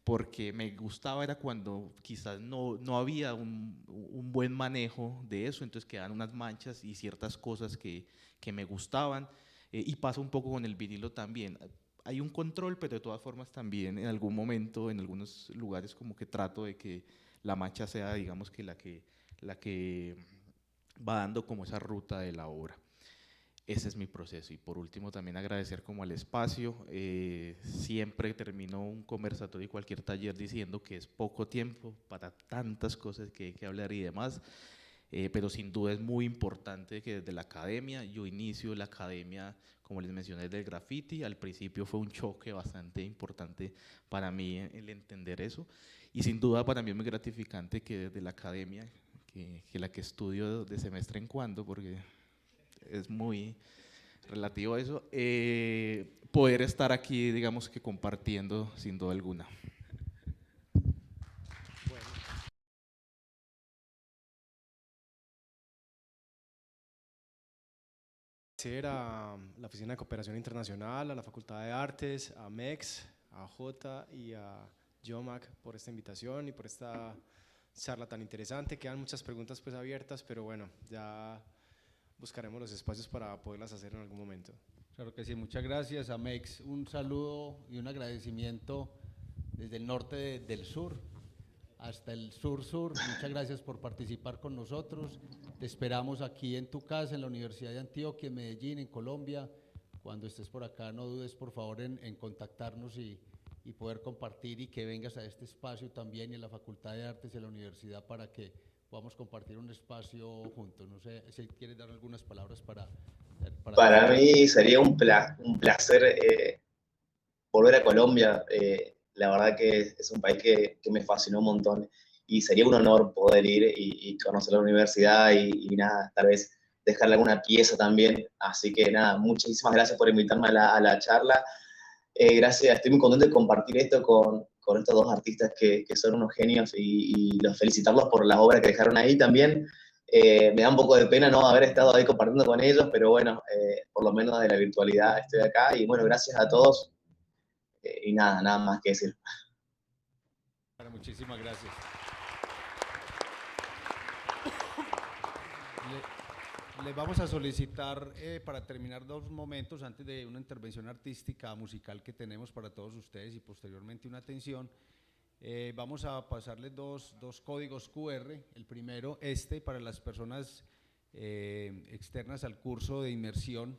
porque me gustaba era cuando quizás no había un buen manejo de eso, entonces quedaban unas manchas y ciertas cosas que me gustaban, y pasa un poco con el vinilo también. Hay un control, pero de todas formas también en algún momento, en algunos lugares como que trato de que la mancha sea, digamos, que la que va dando como esa ruta de la obra. Ese es mi proceso. Y por último, también agradecer como al espacio. Siempre termino un conversatorio y cualquier taller diciendo que es poco tiempo para tantas cosas que hay que hablar y demás, pero sin duda es muy importante que desde la academia, yo inicio la academia, como les mencioné, del graffiti. Al principio fue un choque bastante importante para mí el entender eso, y sin duda para mí es muy gratificante que desde la academia, que la que estudio de semestre en cuando, porque es muy relativo a eso, poder estar aquí, digamos que compartiendo sin duda alguna. Agradecer a la Oficina de Cooperación Internacional, a la Facultad de Artes, a MEX, a Jota y a Yomac por esta invitación y por esta charla tan interesante. Quedan muchas preguntas pues abiertas, pero bueno, ya buscaremos los espacios para poderlas hacer en algún momento. Claro que sí, muchas gracias a MEX. Un saludo y un agradecimiento desde el norte del sur hasta el sur-sur. Muchas gracias por participar con nosotros. Te esperamos aquí en tu casa, en la Universidad de Antioquia, en Medellín, en Colombia. Cuando estés por acá, no dudes por favor en contactarnos y poder compartir, y que vengas a este espacio también, y a la Facultad de Artes de la universidad, para que podamos compartir un espacio juntos. No sé si quieres dar algunas palabras Para mí sería un placer volver a Colombia. La verdad que es un país que me fascinó un montón, y sería un honor poder ir y conocer la universidad y nada, tal vez dejarle alguna pieza también. Así que nada, muchísimas gracias por invitarme a la charla. Gracias, estoy muy contento de compartir esto con estos dos artistas que son unos genios, y los felicitarlos por las obras que dejaron ahí también. Me da un poco de pena no haber estado ahí compartiendo con ellos, pero bueno, por lo menos de la virtualidad estoy acá, y bueno, gracias a todos, y nada más que decir. Bueno, muchísimas gracias. Les vamos a solicitar para terminar 2 momentos antes de una intervención artística musical que tenemos para todos ustedes, y posteriormente una atención. Vamos a pasarles dos códigos QR. El primero, para las personas externas al curso de inmersión,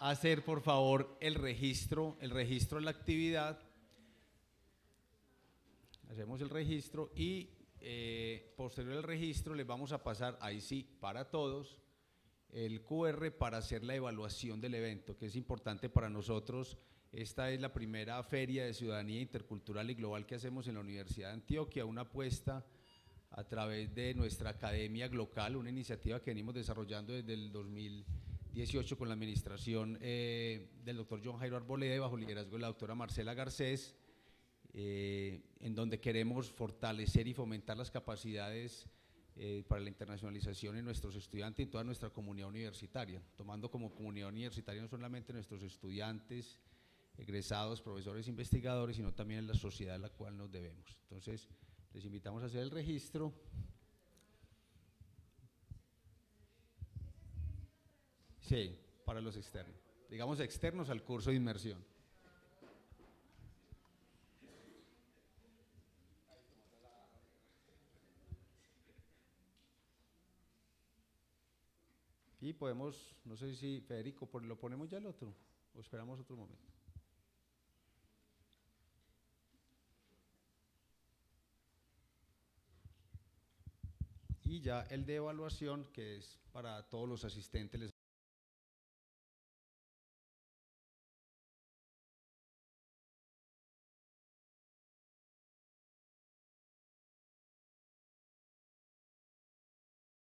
hacer por favor el registro de la actividad. Hacemos el registro y posterior al registro les vamos a pasar, ahí sí, para todos, el QR para hacer la evaluación del evento, que es importante para nosotros. Esta es la primera feria de ciudadanía intercultural y global que hacemos en la Universidad de Antioquia, una apuesta a través de nuestra academia local, una iniciativa que venimos desarrollando desde el 2018 con la administración del doctor John Jairo Arboleda, bajo el liderazgo de la doctora Marcela Garcés, en donde queremos fortalecer y fomentar las capacidades para la internacionalización en nuestros estudiantes y en toda nuestra comunidad universitaria, tomando como comunidad universitaria no solamente nuestros estudiantes, egresados, profesores, investigadores, sino también en la sociedad a la cual nos debemos. Entonces, les invitamos a hacer el registro. Sí, para los externos, digamos externos al curso de inmersión. Y podemos, no sé si Federico, ¿lo ponemos ya el otro o esperamos otro momento? Y ya el de evaluación, que es para todos los asistentes, les